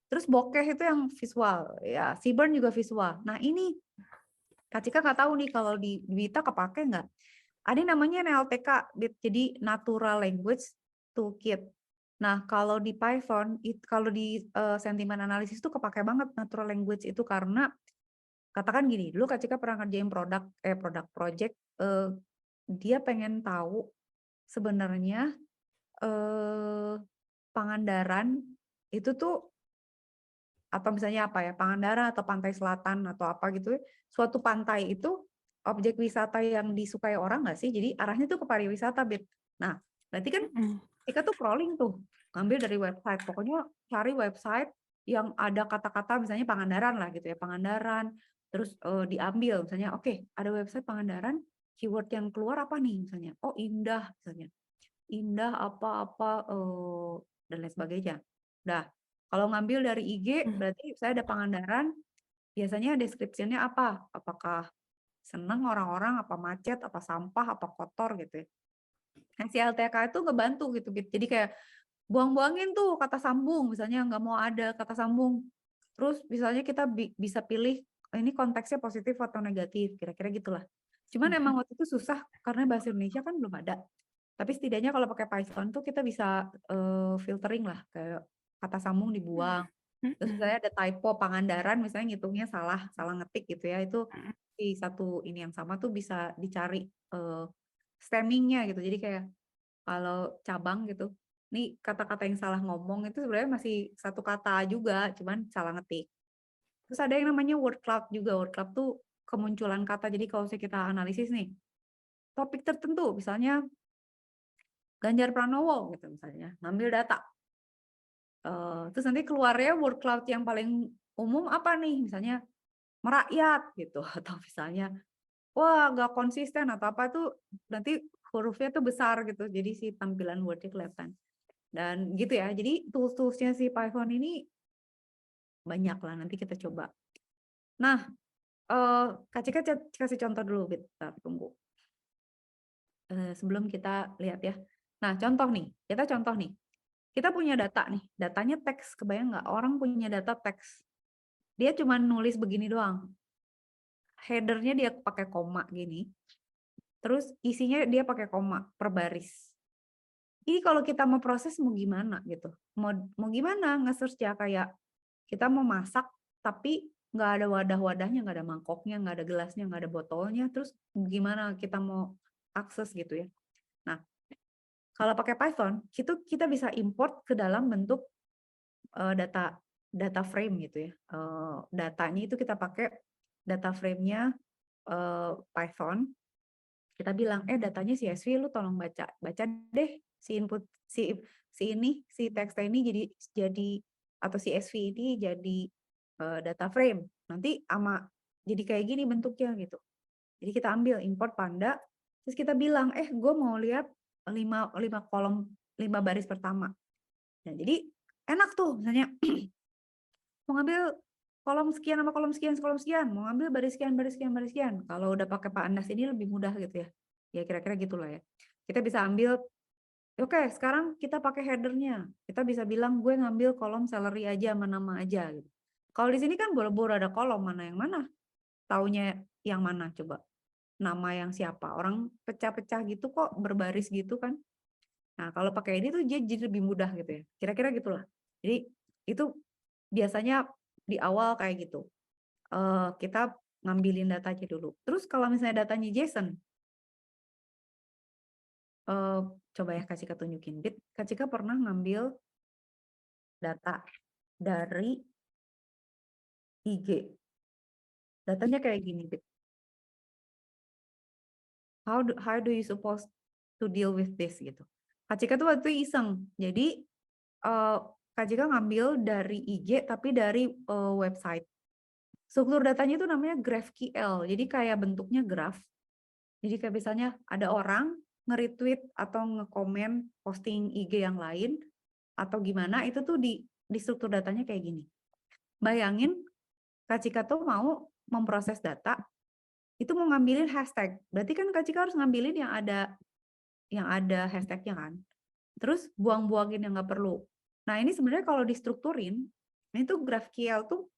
Speaker 1: Terus bokeh itu yang visual ya, Seaborn juga visual. Nah, ini Kak Cika nggak tahu nih kalau di Wita kepake nggak? Ada yang namanya NLTK, jadi Natural Language Toolkit. Nah, kalau di Python, kalau di sentiment analysis itu kepake banget natural language itu karena katakan gini, dulu Kak Cika pernah ngerjain produk project, dia pengen tahu sebenarnya Pangandaran itu tuh atau misalnya apa ya, Pangandaran atau pantai selatan atau apa gitu, suatu pantai itu objek wisata yang disukai orang nggak sih? Jadi arahnya tuh ke pariwisata, Beb. Nah, berarti kan
Speaker 2: Mhm.
Speaker 1: kita tuh crawling tuh, ngambil dari website. Pokoknya cari website yang ada kata-kata misalnya Pangandaran lah gitu ya, Pangandaran. Terus diambil misalnya, oke, ada website Pangandaran, keyword yang keluar apa nih misalnya? Oh, indah misalnya. Indah apa-apa dan lain sebagainya. Nah, kalau ngambil dari IG
Speaker 2: Mmm.
Speaker 1: berarti saya ada Pangandaran, biasanya description-nya apa? Apakah senang orang-orang, apa macet, apa sampah, apa kotor gitu ya. Nah, si LTK itu ngebantu gitu, Bit. Jadi kayak buang-buangin tuh kata sambung, misalnya nggak mau ada kata sambung. Terus misalnya kita bisa pilih ini konteksnya positif atau negatif, kira-kira gitulah. Cuman emang waktu itu susah karena bahasa Indonesia kan belum ada. Tapi setidaknya kalau pakai Python tuh kita bisa filtering lah, kayak kata sambung dibuang. Terus misalnya ada typo Pangandaran, misalnya ngitungnya salah ngetik gitu ya, itu di satu ini yang sama tuh bisa dicari stemmingnya gitu. Jadi kayak kalau cabang gitu, nih kata-kata yang salah ngomong itu sebenarnya masih satu kata juga, cuman salah ngetik. Terus ada yang namanya word cloud juga. Word cloud tuh kemunculan kata. Jadi kalau misalnya kita analisis nih, topik tertentu, misalnya Ganjar Pranowo gitu misalnya, ngambil data. Terus nanti keluarnya word cloud yang paling umum apa nih? Misalnya merakyat gitu, atau misalnya wah nggak konsisten atau apa tuh nanti hurufnya tuh besar gitu. Jadi si tampilan wordnya kelihatan. Dan gitu ya. Jadi tools-toolsnya si Python ini banyak lah. Nanti kita coba. Nah, Kak Cika kasih contoh dulu, bentar, tunggu. Sebelum kita lihat ya. Nah, contoh nih. Kita contoh nih. Kita punya data nih. Datanya teks. Kebayang nggak? Orang punya data teks. Dia cuma nulis begini doang. Header-nya dia pakai koma gini. Terus isinya dia pakai koma per baris. Ini kalau kita mau proses mau gimana gitu? Mau gimana nge-search ya, kayak kita mau masak tapi nggak ada wadah-wadahnya, nggak ada mangkoknya, nggak ada gelasnya, nggak ada botolnya. Terus gimana kita mau akses gitu ya? Nah, kalau pakai Python, kita bisa import ke dalam bentuk data frame gitu ya. Datanya itu kita pakai data frame-nya Python. Kita bilang, datanya CSV lu tolong baca deh si input si teksnya ini jadi atau CSV ini jadi data frame. Nanti jadi kayak gini bentuknya gitu. Jadi kita ambil import Panda, terus kita bilang, gue mau lihat 5 kolom, 5 baris pertama. Nah, jadi enak tuh misalnya mau ngambil kolom sekian sama kolom sekian, mau ngambil baris sekian. Kalau udah pakai Pandas ini lebih mudah gitu ya. Ya kira-kira gitulah ya. Kita bisa ambil, oke, sekarang kita pakai headernya. Kita bisa bilang gue ngambil kolom salary aja sama nama aja gitu. Kalau di sini kan boro-boro ada kolom, mana yang mana? Taunya yang mana coba? Nama yang siapa? Orang pecah-pecah gitu kok, berbaris gitu kan. Nah, kalau pakai ini tuh jadi lebih mudah gitu ya. Kira-kira gitulah. Jadi itu biasanya di awal kayak gitu. Kita ngambilin datanya dulu. Terus kalau misalnya datanya JSON, coba ya Kak Cika tunjukin. Kak Cika pernah ngambil data dari IG. Datanya kayak gini, Bit. How do you supposed to deal with this gitu. Kak Cika tuh waktu itu iseng. Jadi Kak Cika ngambil dari IG tapi dari website. Struktur datanya itu namanya GraphQL. Jadi kayak bentuknya graph. Jadi kayak misalnya ada orang nge-retweet atau nge-komen posting IG yang lain atau gimana, itu tuh di struktur datanya kayak gini. Bayangin Kak Cika tuh mau memproses data, itu mau ngambilin hashtag. Berarti kan Kak Cika harus ngambilin yang ada hashtagnya kan. Terus buang-buangin yang nggak perlu. Nah ini sebenarnya kalau distrukturin, ini tuh GraphQL tuh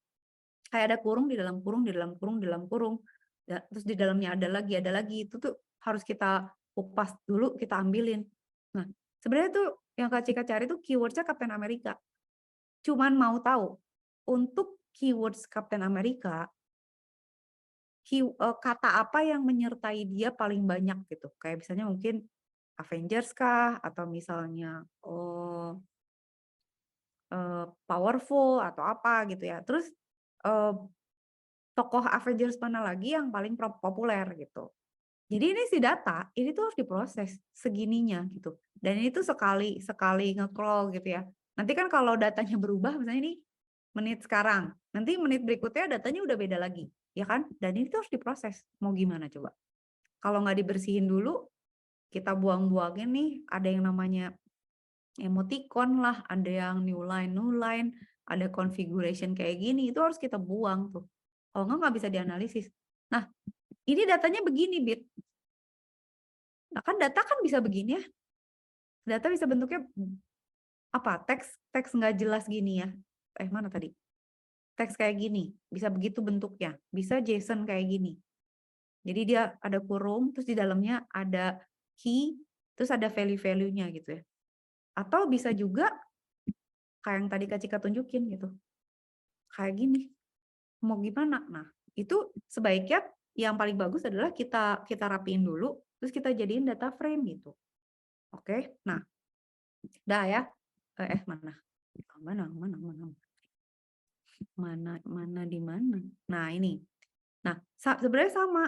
Speaker 1: kayak ada kurung di dalam kurung, di dalam kurung, di dalam kurung. Ya, terus di dalamnya ada lagi. Itu tuh harus kita kupas dulu, kita ambilin. Nah, sebenarnya tuh yang Kak Cika cari tuh keywordnya Captain America. Cuman mau tahu, untuk keywords Captain America, kata apa yang menyertai dia paling banyak gitu. Kayak misalnya mungkin Avengers kah, atau misalnya powerful atau apa gitu ya. Terus tokoh Avengers mana lagi yang paling populer gitu. Jadi ini si data, ini tuh harus diproses segininya gitu. Dan ini tuh sekali nge-crawl gitu ya. Nanti kan kalau datanya berubah, misalnya ini menit sekarang, nanti menit berikutnya datanya udah beda lagi, ya kan? Dan ini tuh harus diproses. Mau gimana coba? Kalau nggak dibersihin dulu, kita buang-buangin nih, ada yang namanya emoticon lah, ada yang new line, ada configuration kayak gini, itu harus kita buang tuh. Kalau nggak bisa dianalisis. Nah, ini datanya begini, Bit. Nah, kan data kan bisa begini ya. Data bisa bentuknya apa? Teks nggak jelas gini ya. Mana tadi? teks kayak gini, bisa begitu bentuknya, bisa JSON kayak gini. Jadi dia ada kurung, terus di dalamnya ada key, terus ada value-value-nya gitu ya. Atau bisa juga kayak yang tadi Kak Cika tunjukin gitu. Kayak gini. Mau gimana? Nah, itu sebaiknya yang paling bagus adalah kita rapiin dulu, terus kita jadiin data frame gitu. Oke. Nah, dah ya. Mana? Mana di mana? Nah, ini. Nah, sebenarnya sama.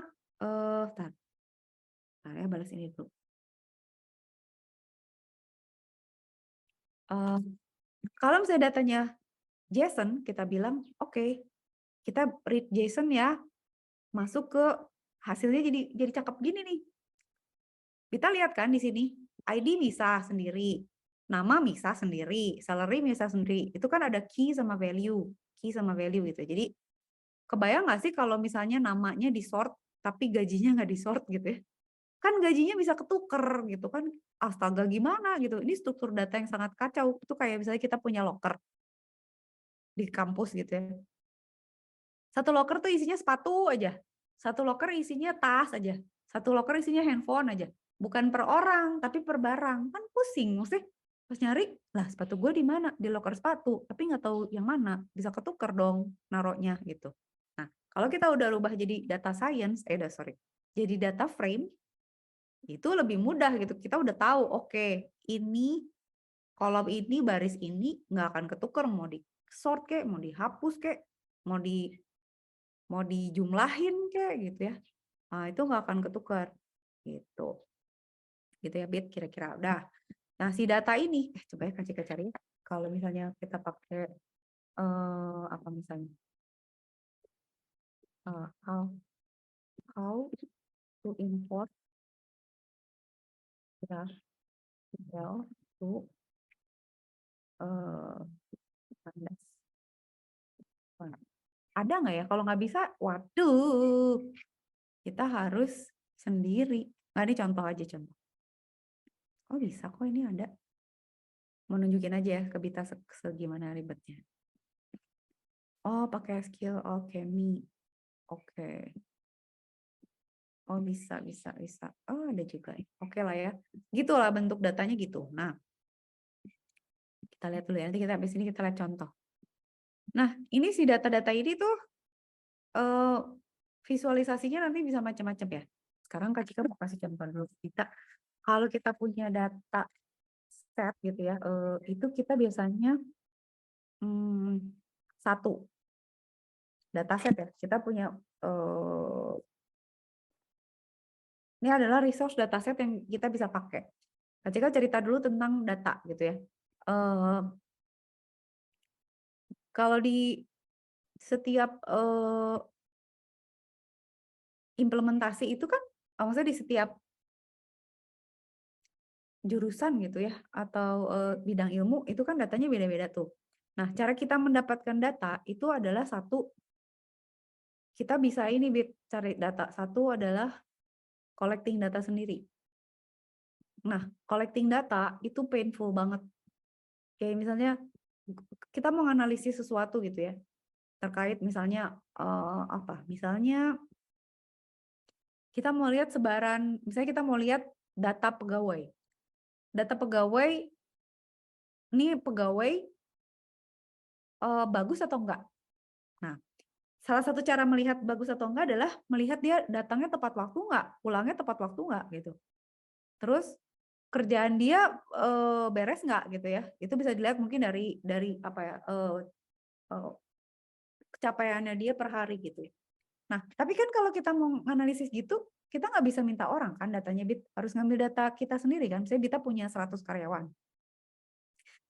Speaker 1: Tar ya, balas ini dulu. Kalau misalnya datanya JSON, kita bilang, oke, kita read JSON ya, masuk ke hasilnya jadi cakep gini nih. Kita lihat kan di sini, ID bisa sendiri, nama bisa sendiri, salary bisa sendiri. Itu kan ada key sama value gitu. Jadi kebayang nggak sih kalau misalnya namanya di sort, tapi gajinya nggak di sort gitu ya? Kan gajinya bisa ketuker gitu kan. Astaga gimana gitu. Ini struktur data yang sangat kacau. Itu kayak misalnya kita punya locker di kampus gitu ya. Satu locker tuh isinya sepatu aja. Satu locker isinya tas aja. Satu locker isinya handphone aja. Bukan per orang, tapi per barang. Kan pusing, maksudnya pas nyari, lah sepatu gue di mana? Di locker sepatu, tapi nggak tahu yang mana. Bisa ketuker dong naruhnya gitu. Nah, kalau kita udah rubah jadi data science, jadi data frame, itu lebih mudah gitu. Kita udah tahu, oke, ini kolom ini, baris ini nggak akan ketuker, mau di sort kek, mau dihapus kek, mau dijumlahin kayak gitu ya. Nah, itu nggak akan ketukar gitu. Gitu ya, Bit, kira-kira. Udah. Nah, si data ini, coba ya kasih ke cari. Kalau misalnya kita pakai apa misalnya? How to import graph to Pandas. Ada nggak ya? Kalau nggak bisa, waduh, kita harus sendiri. Nah, ini contoh aja contoh. Oh bisa kok, ini ada. Mau nunjukin aja ya ke Bita segimana ribetnya. Oh pakai skill, oke, oke. Oh bisa. Oh ada juga ya. Oke lah ya. Gitulah bentuk datanya gitu. Nah, kita lihat dulu ya. Nanti kita habis ini kita lihat contoh. Nah, ini si data-data ini tuh visualisasinya nanti bisa macam-macam ya. Sekarang Kak Cika mau kasih contoh dulu. Kalau kita punya data set gitu ya, itu kita biasanya satu dataset ya. Kita punya ini adalah resource dataset yang kita bisa pakai. Kak Cika cerita dulu tentang data gitu ya. Kalau di setiap implementasi itu kan, maksudnya di setiap jurusan gitu ya, atau bidang ilmu itu kan datanya beda-beda tuh. Nah, cara kita mendapatkan data itu adalah satu, kita bisa ini cari data. Satu adalah collecting data sendiri. Nah, collecting data itu painful banget. Kayak misalnya kita mau analisis sesuatu gitu ya, terkait misalnya apa? Misalnya kita mau lihat sebaran, misalnya kita mau lihat data pegawai. Data pegawai, ini pegawai bagus atau enggak? Nah, salah satu cara melihat bagus atau enggak adalah melihat dia datangnya tepat waktu enggak, pulangnya tepat waktu enggak gitu. Terus kerjaan dia beres nggak gitu ya? Itu bisa dilihat mungkin dari apa ya, kecapaiannya dia per hari gitu. Nah, tapi kan kalau kita mau analisis gitu, kita nggak bisa minta orang kan datanya, harus ngambil data kita sendiri kan. Misalnya Bita punya 100 karyawan.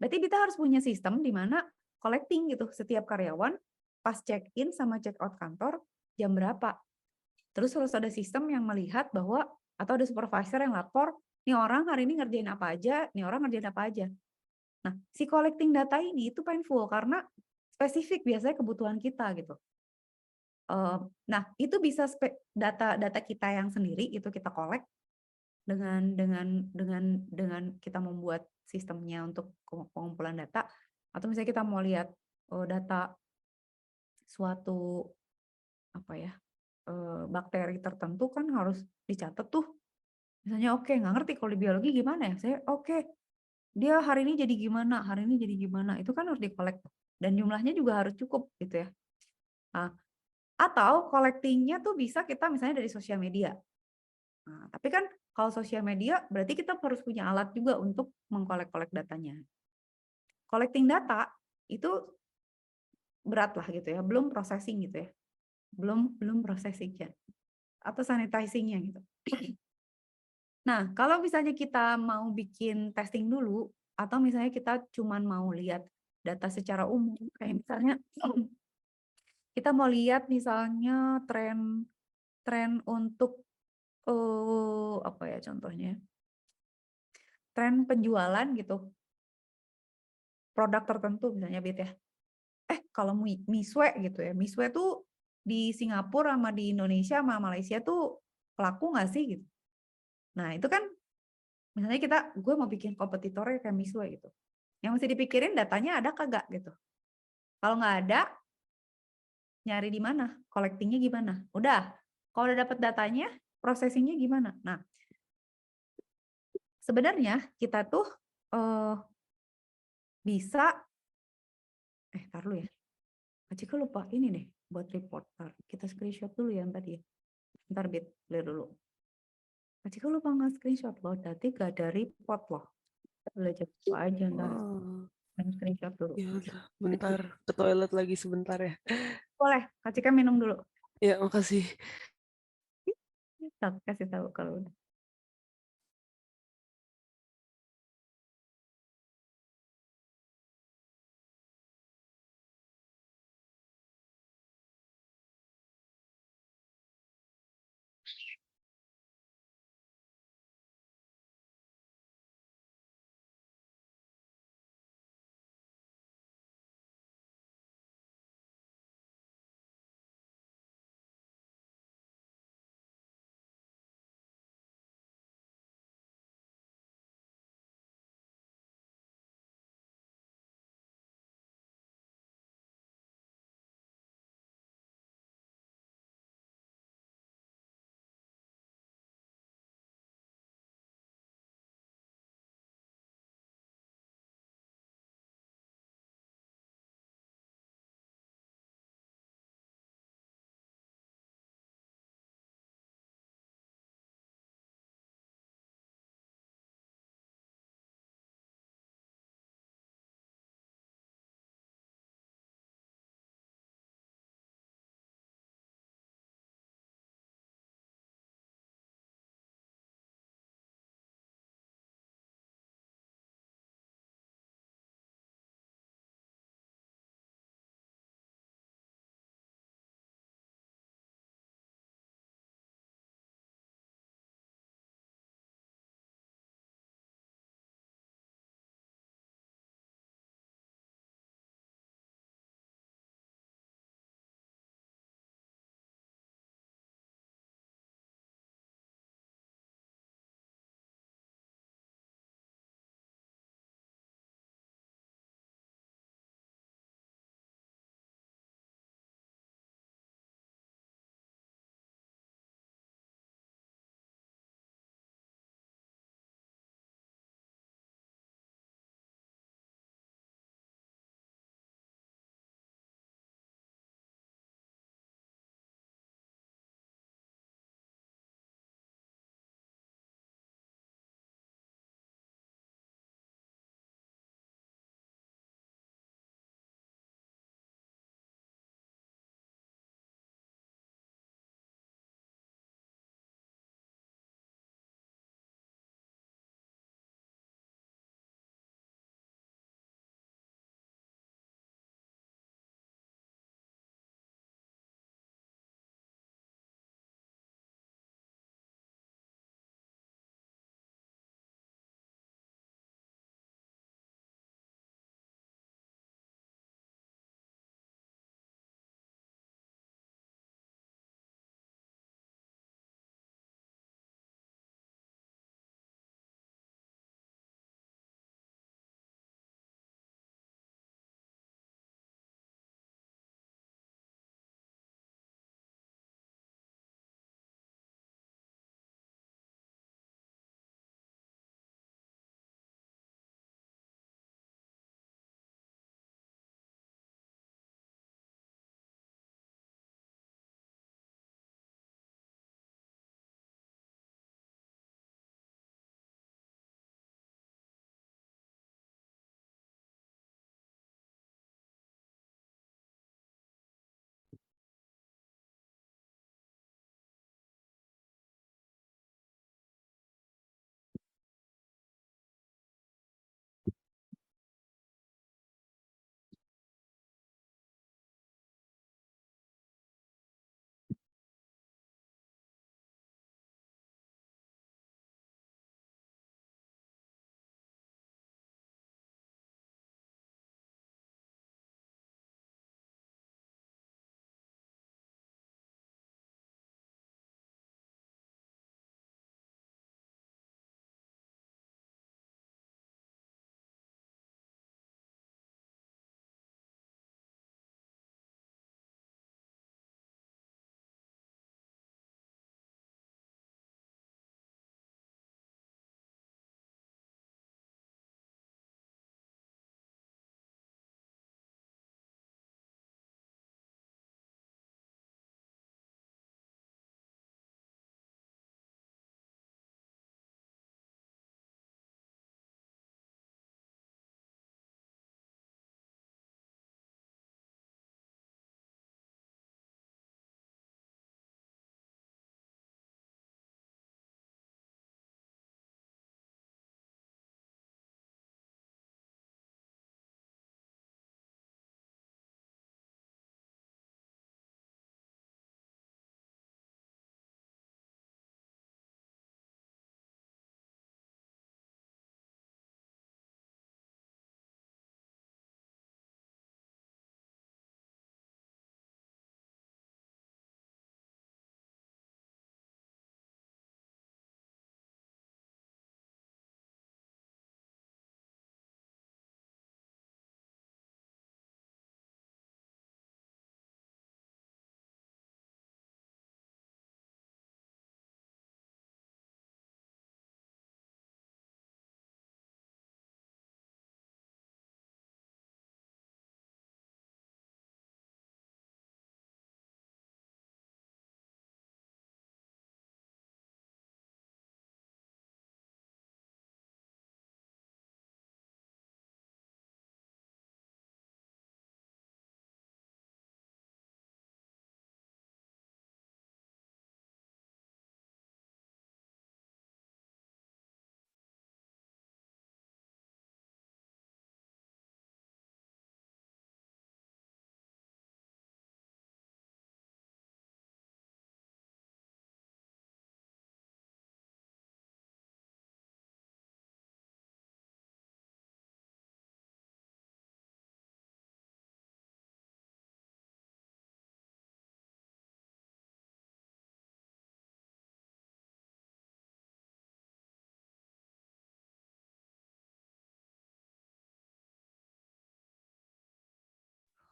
Speaker 1: Berarti Bita harus punya sistem di mana collecting gitu setiap karyawan pas check-in sama check-out kantor jam berapa. Terus harus ada sistem yang melihat bahwa, atau ada supervisor yang lapor, nih orang hari ini ngerjain apa aja, nih orang ngerjain apa aja. Nah, si collecting data ini itu painful karena spesifik biasanya kebutuhan kita gitu. Nah, itu bisa data kita yang sendiri itu kita collect dengan kita membuat sistemnya untuk pengumpulan data, atau misalnya kita mau lihat data suatu apa ya bakteri tertentu kan harus dicatat tuh. Misalnya oke nggak ngerti kalau di biologi gimana ya, saya oke dia hari ini jadi gimana, hari ini jadi gimana, itu kan harus dikolek dan jumlahnya juga harus cukup gitu ya. Nah, atau collecting-nya tuh bisa kita misalnya dari sosial media. Nah, tapi kan kalau sosial media berarti kita harus punya alat juga untuk mengkolek-kolek datanya. Collecting data itu berat lah gitu ya, belum processing gitu ya. Belum processing-nya atau sanitizing-nya gitu. Nah, kalau misalnya kita mau bikin testing dulu atau misalnya kita cuman mau lihat data secara umum kayak misalnya kita mau lihat misalnya tren untuk apa ya contohnya? Tren penjualan gitu, produk tertentu misalnya Bet ya. Kalau Misue gitu ya, Misue tuh di Singapura sama di Indonesia sama Malaysia tuh laku nggak sih gitu. Nah itu kan misalnya gue mau bikin kompetitornya kayak Misue gitu. Yang mesti dipikirin datanya ada kagak gitu. Kalau nggak ada, nyari di mana, collectingnya gimana. Udah, kalau udah dapat datanya, processingnya gimana. Nah, sebenarnya kita tuh bisa, tar dulu ya. Cika lupa ini nih buat report. Kita screenshot dulu ya tadi ya. Ntar lihat dulu. Cika lupa nggak screenshot loh. Tadi gak ada report loh. Belajar aja ntar.
Speaker 2: Oh,
Speaker 1: Screenshot dulu.
Speaker 2: ya udah, bentar ke toilet lagi sebentar ya.
Speaker 1: Boleh, Kak Cika minum dulu.
Speaker 2: Ya, makasih.
Speaker 1: Kasih tahu kalau udah.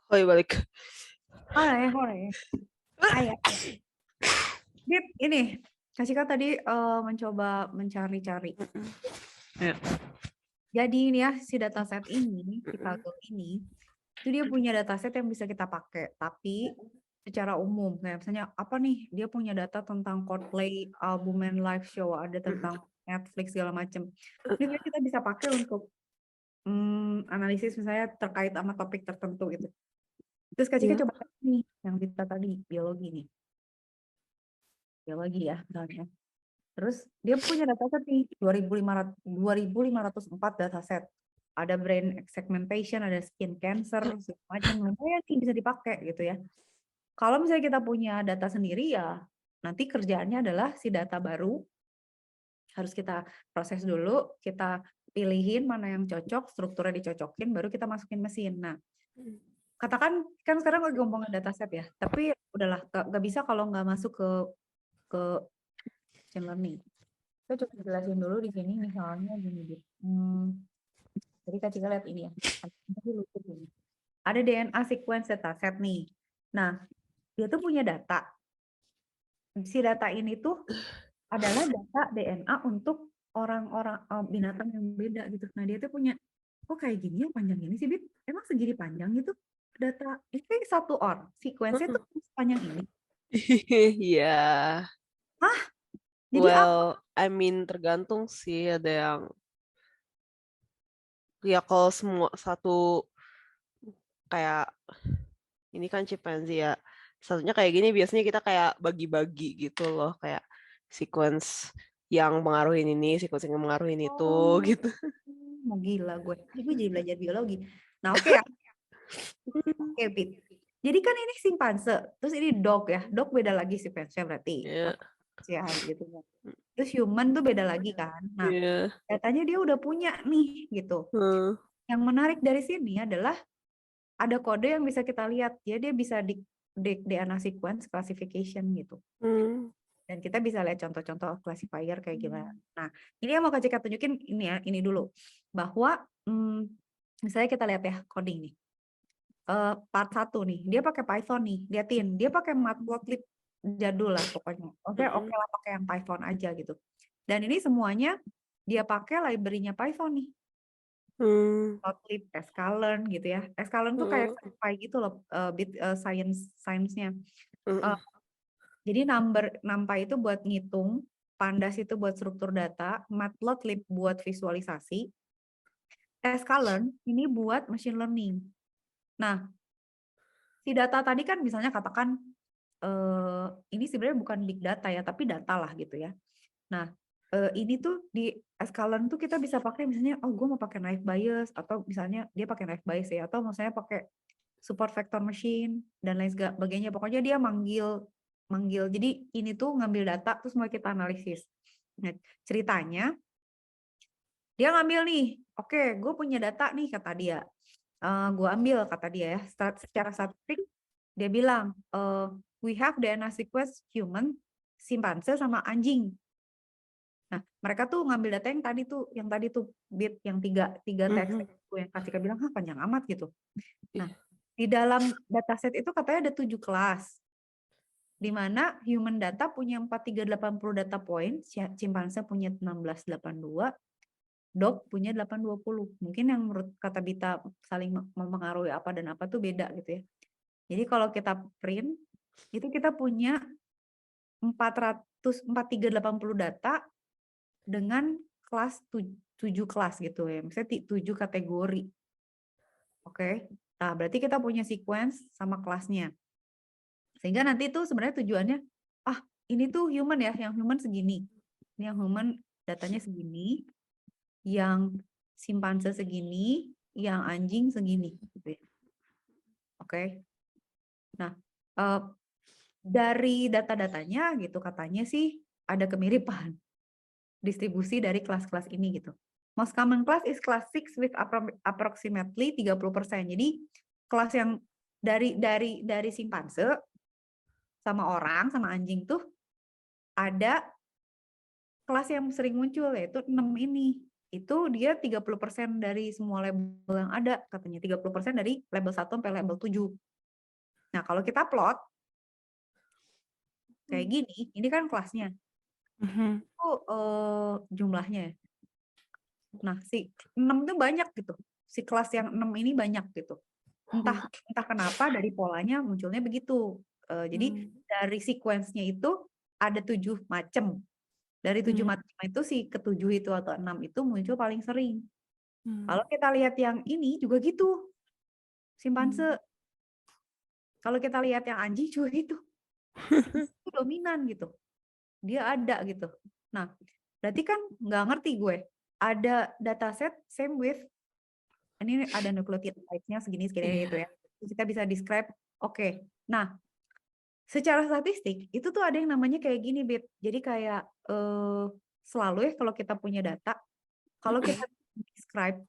Speaker 2: Oh, ya balik.
Speaker 1: Hore. Ayah. Dit, ini Kak Cika tadi mencoba mencari-cari.
Speaker 2: Ya.
Speaker 1: Jadi ini ya, si dataset ini, si puzzle ini, itu dia punya dataset yang bisa kita pakai, tapi secara umum. Kayak misalnya apa nih, dia punya data tentang Coldplay, album and live show, ada tentang Netflix segala macem. Ini sebenarnya kita bisa pakai untuk analisis misalnya terkait sama topik tertentu gitu. Terus Kak Cika
Speaker 2: Iya.
Speaker 1: coba lihat nih, yang kita tadi, biologi nih. Biologi ya, misalnya. Terus dia punya dataset nih 2504 dataset. Ada brain segmentation, ada skin cancer, segala macam. Lumayan nih bisa dipakai gitu ya. Kalau misalnya kita punya data sendiri ya, nanti kerjaannya adalah si data baru harus kita proses dulu, kita pilihin mana yang cocok, strukturnya dicocokin, baru kita masukin mesin. Nah, katakan kan sekarang lagi ngomongin dataset ya, tapi udahlah nggak bisa kalau nggak masuk ke machine learning. Saya coba jelasin dulu di sini misalnya gini gitu. Jadi Kak Cika lihat ini ya. Tapi lucu ini. Ada DNA sequence dataset nih. Nah, dia tuh punya data. Si data ini tuh adalah data DNA untuk orang-orang binatang yang beda gitu. Nah, dia tuh punya kok kayak gini ya panjang ini sih, Bib? Emang segini panjang gitu data ini satu sequence-nya tuh panjang ini.
Speaker 2: Iya.
Speaker 1: Hah? Jadi apa?
Speaker 2: Well, I mean tergantung sih, ada yang ya kalau semua satu kayak ini kan chimpanzee ya. Satunya kayak gini biasanya kita kayak bagi-bagi gitu loh, kayak sequence yang mengaruhin ini, sequence yang mengaruhin itu
Speaker 1: Oh,
Speaker 2: gitu.
Speaker 1: mau gila gue. Gue jadi belajar biologi. Nah, oke ya. Oke, Bib. Jadi kan ini simpanse, terus ini dog ya. Dog beda lagi sequence-nya berarti.
Speaker 2: Iya.
Speaker 1: Ya, gitu. Terus human tuh beda lagi kan. Nah,
Speaker 2: Iya.
Speaker 1: datanya dia udah punya nih gitu.
Speaker 2: Hmm.
Speaker 1: Yang menarik dari sini adalah ada kode yang bisa kita lihat. Dia bisa di DNA sequence classification gitu.
Speaker 2: Hmm.
Speaker 1: Dan kita bisa lihat contoh-contoh classifier kayak gimana. Nah, ini yang mau Kak Cika tunjukin ini ya, ini dulu. Bahwa misalnya kita lihat ya coding nih. Part 1 nih, dia pakai Python nih, liatin, dia pakai Matplotlib jadul lah pokoknya. Oke lah pakai yang Python aja gitu. Dan ini semuanya dia pakai library-nya Python nih. Matplotlib, sklearn gitu ya. Sklearn tuh kayak SciPy gitu loh, science-nya. Jadi NumPy itu buat ngitung, Pandas itu buat struktur data, Matplotlib buat visualisasi, sklearn ini buat machine learning. Nah, si data tadi kan misalnya katakan ini sebenarnya bukan big data ya, tapi data lah gitu ya. Nah, ini tuh di sklearn tuh kita bisa pakai misalnya, oh gue mau pakai naive Bayes, atau misalnya dia pakai naive Bayes ya, atau misalnya pakai support vector machine dan lain sebagainya. Pokoknya dia manggil. Jadi ini tuh ngambil data terus mau kita analisis. Nah, ceritanya dia ngambil nih, oke, gue punya data nih kata dia. Gue ambil kata dia ya, secara statistik dia bilang, we have DNA sequence human, simpanse sama anjing. Nah, mereka tuh ngambil data yang tadi tuh bit yang tiga teks yang Kak Cika bilang panjang amat gitu. Nah, di dalam dataset itu katanya ada 7 kelas. Di mana human data punya 4380 data point, simpanse punya 1682, dog punya 820. Mungkin yang menurut kata Bita saling mempengaruhi apa dan apa tuh beda gitu ya. Jadi kalau kita print, itu kita punya 4380 data dengan kelas 7 kelas gitu ya. Misalnya 7 kategori. Oke. Nah, berarti kita punya sequence sama kelasnya. Sehingga nanti tuh sebenarnya tujuannya, ini tuh human ya, yang human segini. Ini yang human datanya segini, yang simpanse segini, yang anjing segini. Gitu ya. Oke. Nah, dari data-datanya gitu katanya sih ada kemiripan distribusi dari kelas-kelas ini gitu. Most common class is class 6 with approximately 30%. Jadi kelas yang dari simpanse sama orang sama anjing tuh ada kelas yang sering muncul yaitu 6 ini itu dia 30% dari semua label yang ada katanya, 30% dari label 1 sampai label 7. Nah, kalau kita plot kayak gini, ini kan kelasnya.
Speaker 2: Mhm.
Speaker 1: Itu jumlahnya ya. Nah, si 6 itu banyak gitu. Si kelas yang 6 ini banyak gitu. Entah kenapa dari polanya munculnya begitu. Jadi dari sequence-nya itu ada 7 macam. Dari 7 macam itu si ketujuh itu atau 6 itu muncul paling sering. Kalau kita lihat yang ini juga gitu. Simpanse. Kalau kita lihat yang anjing juga gitu. Itu dominan gitu. Dia ada gitu. Nah, berarti kan nggak ngerti gue. Ada dataset same with ini ada nucleotide-nya segini gitu ya. Kita bisa describe. Oke. Nah, secara statistik itu tuh ada yang namanya kayak gini, Bit. Jadi kayak selalu ya kalau kita punya data, kalau kita describe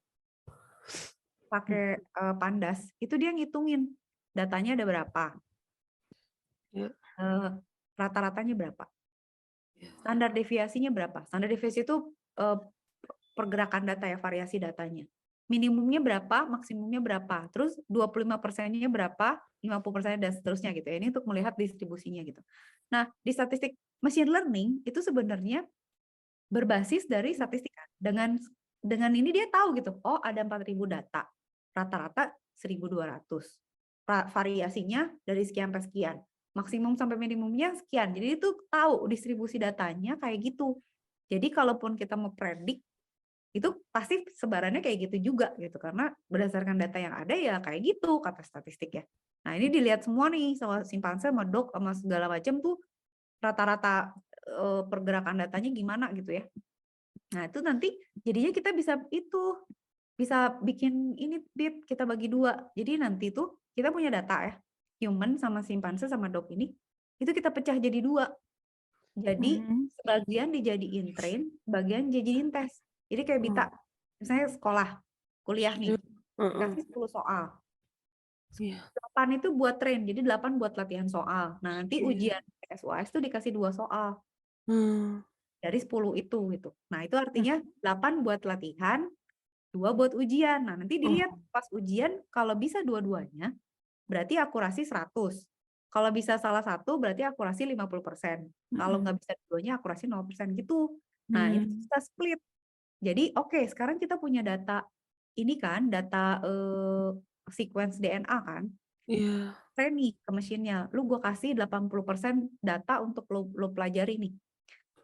Speaker 1: pakai Pandas, itu dia ngitungin datanya ada berapa,
Speaker 2: Ya.
Speaker 1: rata-ratanya berapa, standar deviasinya berapa. Standar deviasi itu pergerakan data ya, variasi datanya. Minimumnya berapa, maksimumnya berapa. Terus 25%-nya berapa, 50% dan seterusnya gitu ya. Ini untuk melihat distribusinya gitu. Nah, di statistik machine learning itu sebenarnya berbasis dari statistika. Dengan ini dia tahu gitu. Oh, ada 4.000 data. Rata-rata 1.200. Variasinya dari sekian sampai sekian. Maksimum sampai minimumnya sekian. Jadi itu tahu distribusi datanya kayak gitu. Jadi kalaupun kita mau predik, itu pasti sebarannya kayak gitu juga gitu, karena berdasarkan data yang ada ya kayak gitu kata statistik ya. Nah, ini dilihat semua nih sama simpanse sama dog sama segala macam tuh rata-rata pergerakan datanya gimana gitu ya. Nah, itu nanti jadinya kita bisa bikin ini Bit, kita bagi dua. Jadi nanti tuh kita punya data ya, human sama simpanse sama dog ini itu kita pecah jadi dua. Jadi sebagian dijadiin train, sebagian dijadiin tes. Jadi kayak Bita, misalnya sekolah, kuliah nih, dikasih 10 soal. 8 itu buat train, jadi 8 buat latihan soal. Nah, nanti ujian SUAS itu dikasih 2 soal. Dari 10 itu gitu. Nah, itu artinya 8 buat latihan, 2 buat ujian. Nah, nanti dilihat pas ujian, kalau bisa dua-duanya, berarti akurasi 100. Kalau bisa salah satu, berarti akurasi 50%. Kalau nggak bisa dua-duanya, akurasi 0% gitu. Nah, itu kita split. Jadi, oke, sekarang kita punya data ini kan, data sequence DNA kan.
Speaker 2: Iya.
Speaker 1: Train nih ke mesinnya. Lu gue kasih 80% data untuk lu pelajari nih.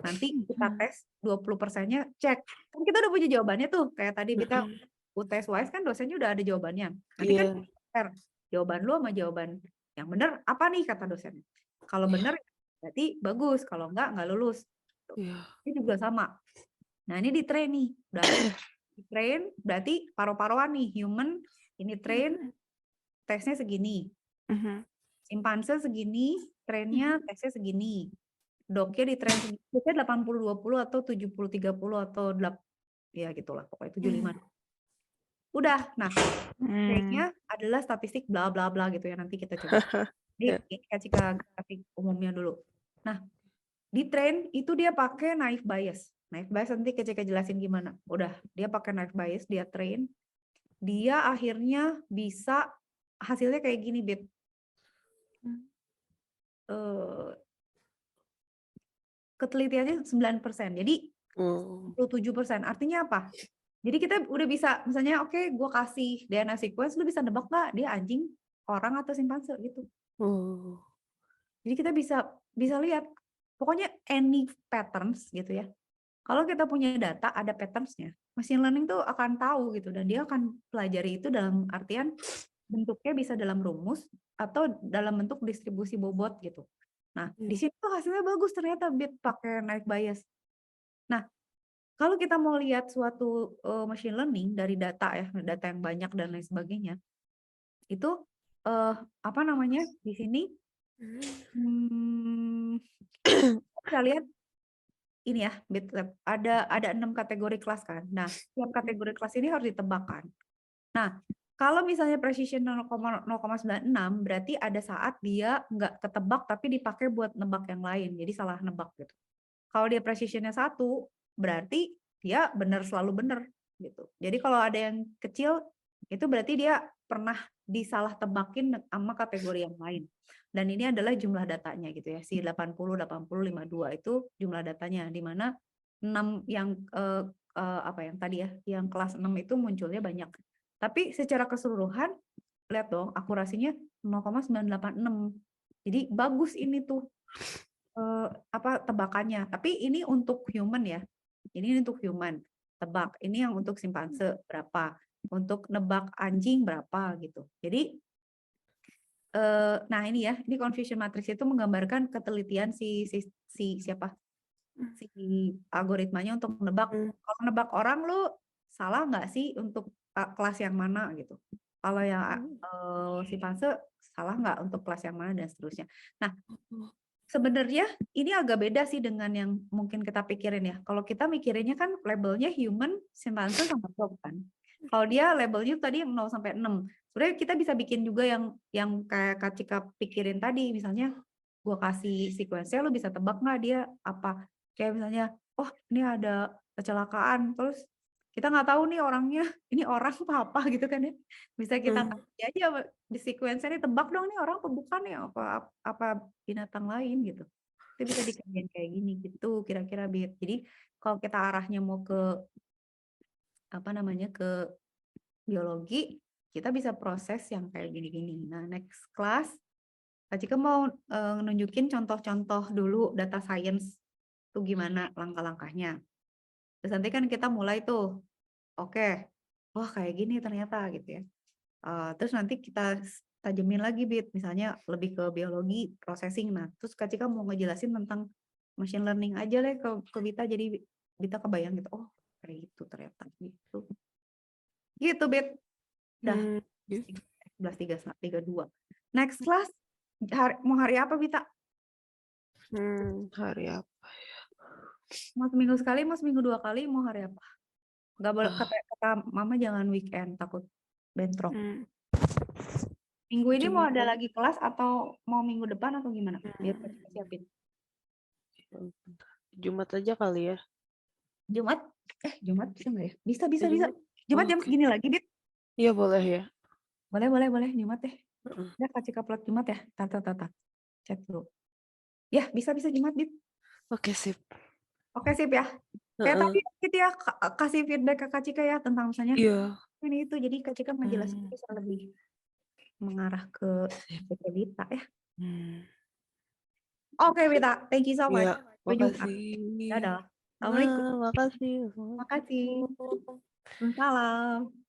Speaker 1: Nanti kita tes 20%-nya cek. Kan kita udah punya jawabannya tuh. Kayak tadi kita UTS-wise kan dosennya udah ada jawabannya. Nanti kan compare jawaban lu sama jawaban yang benar apa nih kata dosen. Kalau benar berarti bagus, kalau nggak lulus. Ini juga sama. Nah, ini di train nih. Udah di train berarti paru-paruan nih, human ini train tesnya segini. Simpanse segini, trainnya tesnya segini. Doknya di train segini, biasanya 80-20 atau 70-30 atau ya gitulah, pokoknya 75. Udah, nah trainnya adalah statistik bla bla bla gitu ya, nanti kita coba. Jadi ini kasih ke grafik umumnya dulu. Nah, di train itu dia pakai naive bias. Naive bias nanti Kecika jelasin gimana. Udah, dia pakai naive bias, dia train. Dia akhirnya bisa hasilnya kayak gini, Bit. Ketelitiannya 9%. Jadi 27%. Artinya apa? Jadi kita udah bisa, misalnya oke, gue kasih DNA sequence, lu bisa nebak nggak dia anjing, orang atau simpanse gitu. Jadi kita bisa lihat, pokoknya any patterns gitu ya. Kalau kita punya data, ada patterns-nya, machine learning tuh akan tahu gitu, dan dia akan pelajari itu dalam artian bentuknya bisa dalam rumus atau dalam bentuk distribusi bobot gitu. Nah, di situ hasilnya bagus ternyata Bit pakai naive bias. Nah, kalau kita mau lihat suatu machine learning dari data ya, data yang banyak dan lain sebagainya, itu apa namanya di sini kita lihat ini ya, BitLab ada 6 kategori kelas kan. Nah, setiap kategori kelas ini harus ditebakkan. Nah, kalau misalnya precision 0,96 berarti ada saat dia nggak ketebak tapi dipakai buat nebak yang lain, jadi salah nebak gitu. Kalau dia precisionnya 1 berarti dia selalu benar gitu. Jadi kalau ada yang kecil itu berarti dia pernah disalah tebakin sama kategori yang lain. Dan ini adalah jumlah datanya gitu ya. Si 80, 80, 52 itu jumlah datanya, di mana 6 yang apa yang tadi ya, yang kelas 6 itu munculnya banyak. Tapi secara keseluruhan lihat dong akurasinya 0,986. Jadi bagus ini tuh apa tebakannya. Tapi ini untuk human ya. Ini untuk human. Tebak. Ini yang untuk simpanse berapa? Untuk nebak anjing berapa gitu. Jadi nah ini ya, ini confusion matrix itu menggambarkan ketelitian si siapa? Si algoritmanya untuk nebak. Kalau nebak orang lu salah nggak sih untuk kelas yang mana gitu. Kalau yang simpanse salah nggak untuk kelas yang mana dan seterusnya. Nah, sebenarnya ini agak beda sih dengan yang mungkin kita pikirin ya. Kalau kita mikirinnya kan labelnya human, simpanse sama dog kan. Kalau dia labelnya tadi yang 0 sampai 6. Sebenarnya kita bisa bikin juga yang kayak Kak Cika pikirin tadi, misalnya gua kasih sequence-nya lu bisa tebak nggak dia apa? Kayak misalnya, oh ini ada kecelakaan, terus kita nggak tahu nih orangnya, ini orang apa gitu kan ya. Bisa kita kasih aja di sequence ini tebak dong nih orang apa bukan nih apa binatang lain gitu. Itu bisa dikerjain kayak gini gitu kira-kira Bit. Jadi kalau kita arahnya mau ke apa namanya ke biologi, kita bisa proses yang kayak gini-gini. Nah, next class Kak Cika mau nunjukin contoh-contoh dulu data science tuh gimana langkah-langkahnya. Terus nanti kan kita mulai tuh, oke, wah kayak gini ternyata gitu ya. Terus nanti kita tajemin lagi Bit, misalnya lebih ke biologi, processing. Nah, terus Kak Cika mau ngejelasin tentang machine learning aja deh ke Bita, jadi Bita kebayang gitu, oh kayak gitu ternyata gitu. Gitu Bit. Udah 11.32. Next class, mau hari apa Bita?
Speaker 2: Hari apa?
Speaker 1: Mau seminggu sekali, mau seminggu 2 kali, mau hari apa? Nggak boleh, kata mama jangan weekend, takut bentrok. Minggu ini mau ada lagi kelas atau mau minggu depan atau gimana? Biar kita siapin.
Speaker 2: Jumat aja kali ya.
Speaker 1: Jumat? Jumat bisa nggak ya? Bisa. Jumat jam segini lagi, Dit?
Speaker 2: Iya boleh ya.
Speaker 1: Boleh. Jumat deh. Udah kasih upload Jumat ya. Tata. Chat dulu. Ya, bisa Jumat, Dit.
Speaker 2: Oke, sip.
Speaker 1: Oke, sip ya. Kayak tadi gitu ya, kasih feedback ke Kak Cika ya tentang misalnya ini itu. Jadi Kak Cika ngejelasin bisa lebih mengarah ke Bita ya. Oke, Bita. Thank you so much.
Speaker 2: Ya, makasih.
Speaker 1: Dadah. Assalamualaikum.
Speaker 2: Makasih.
Speaker 1: Makasih. Salam.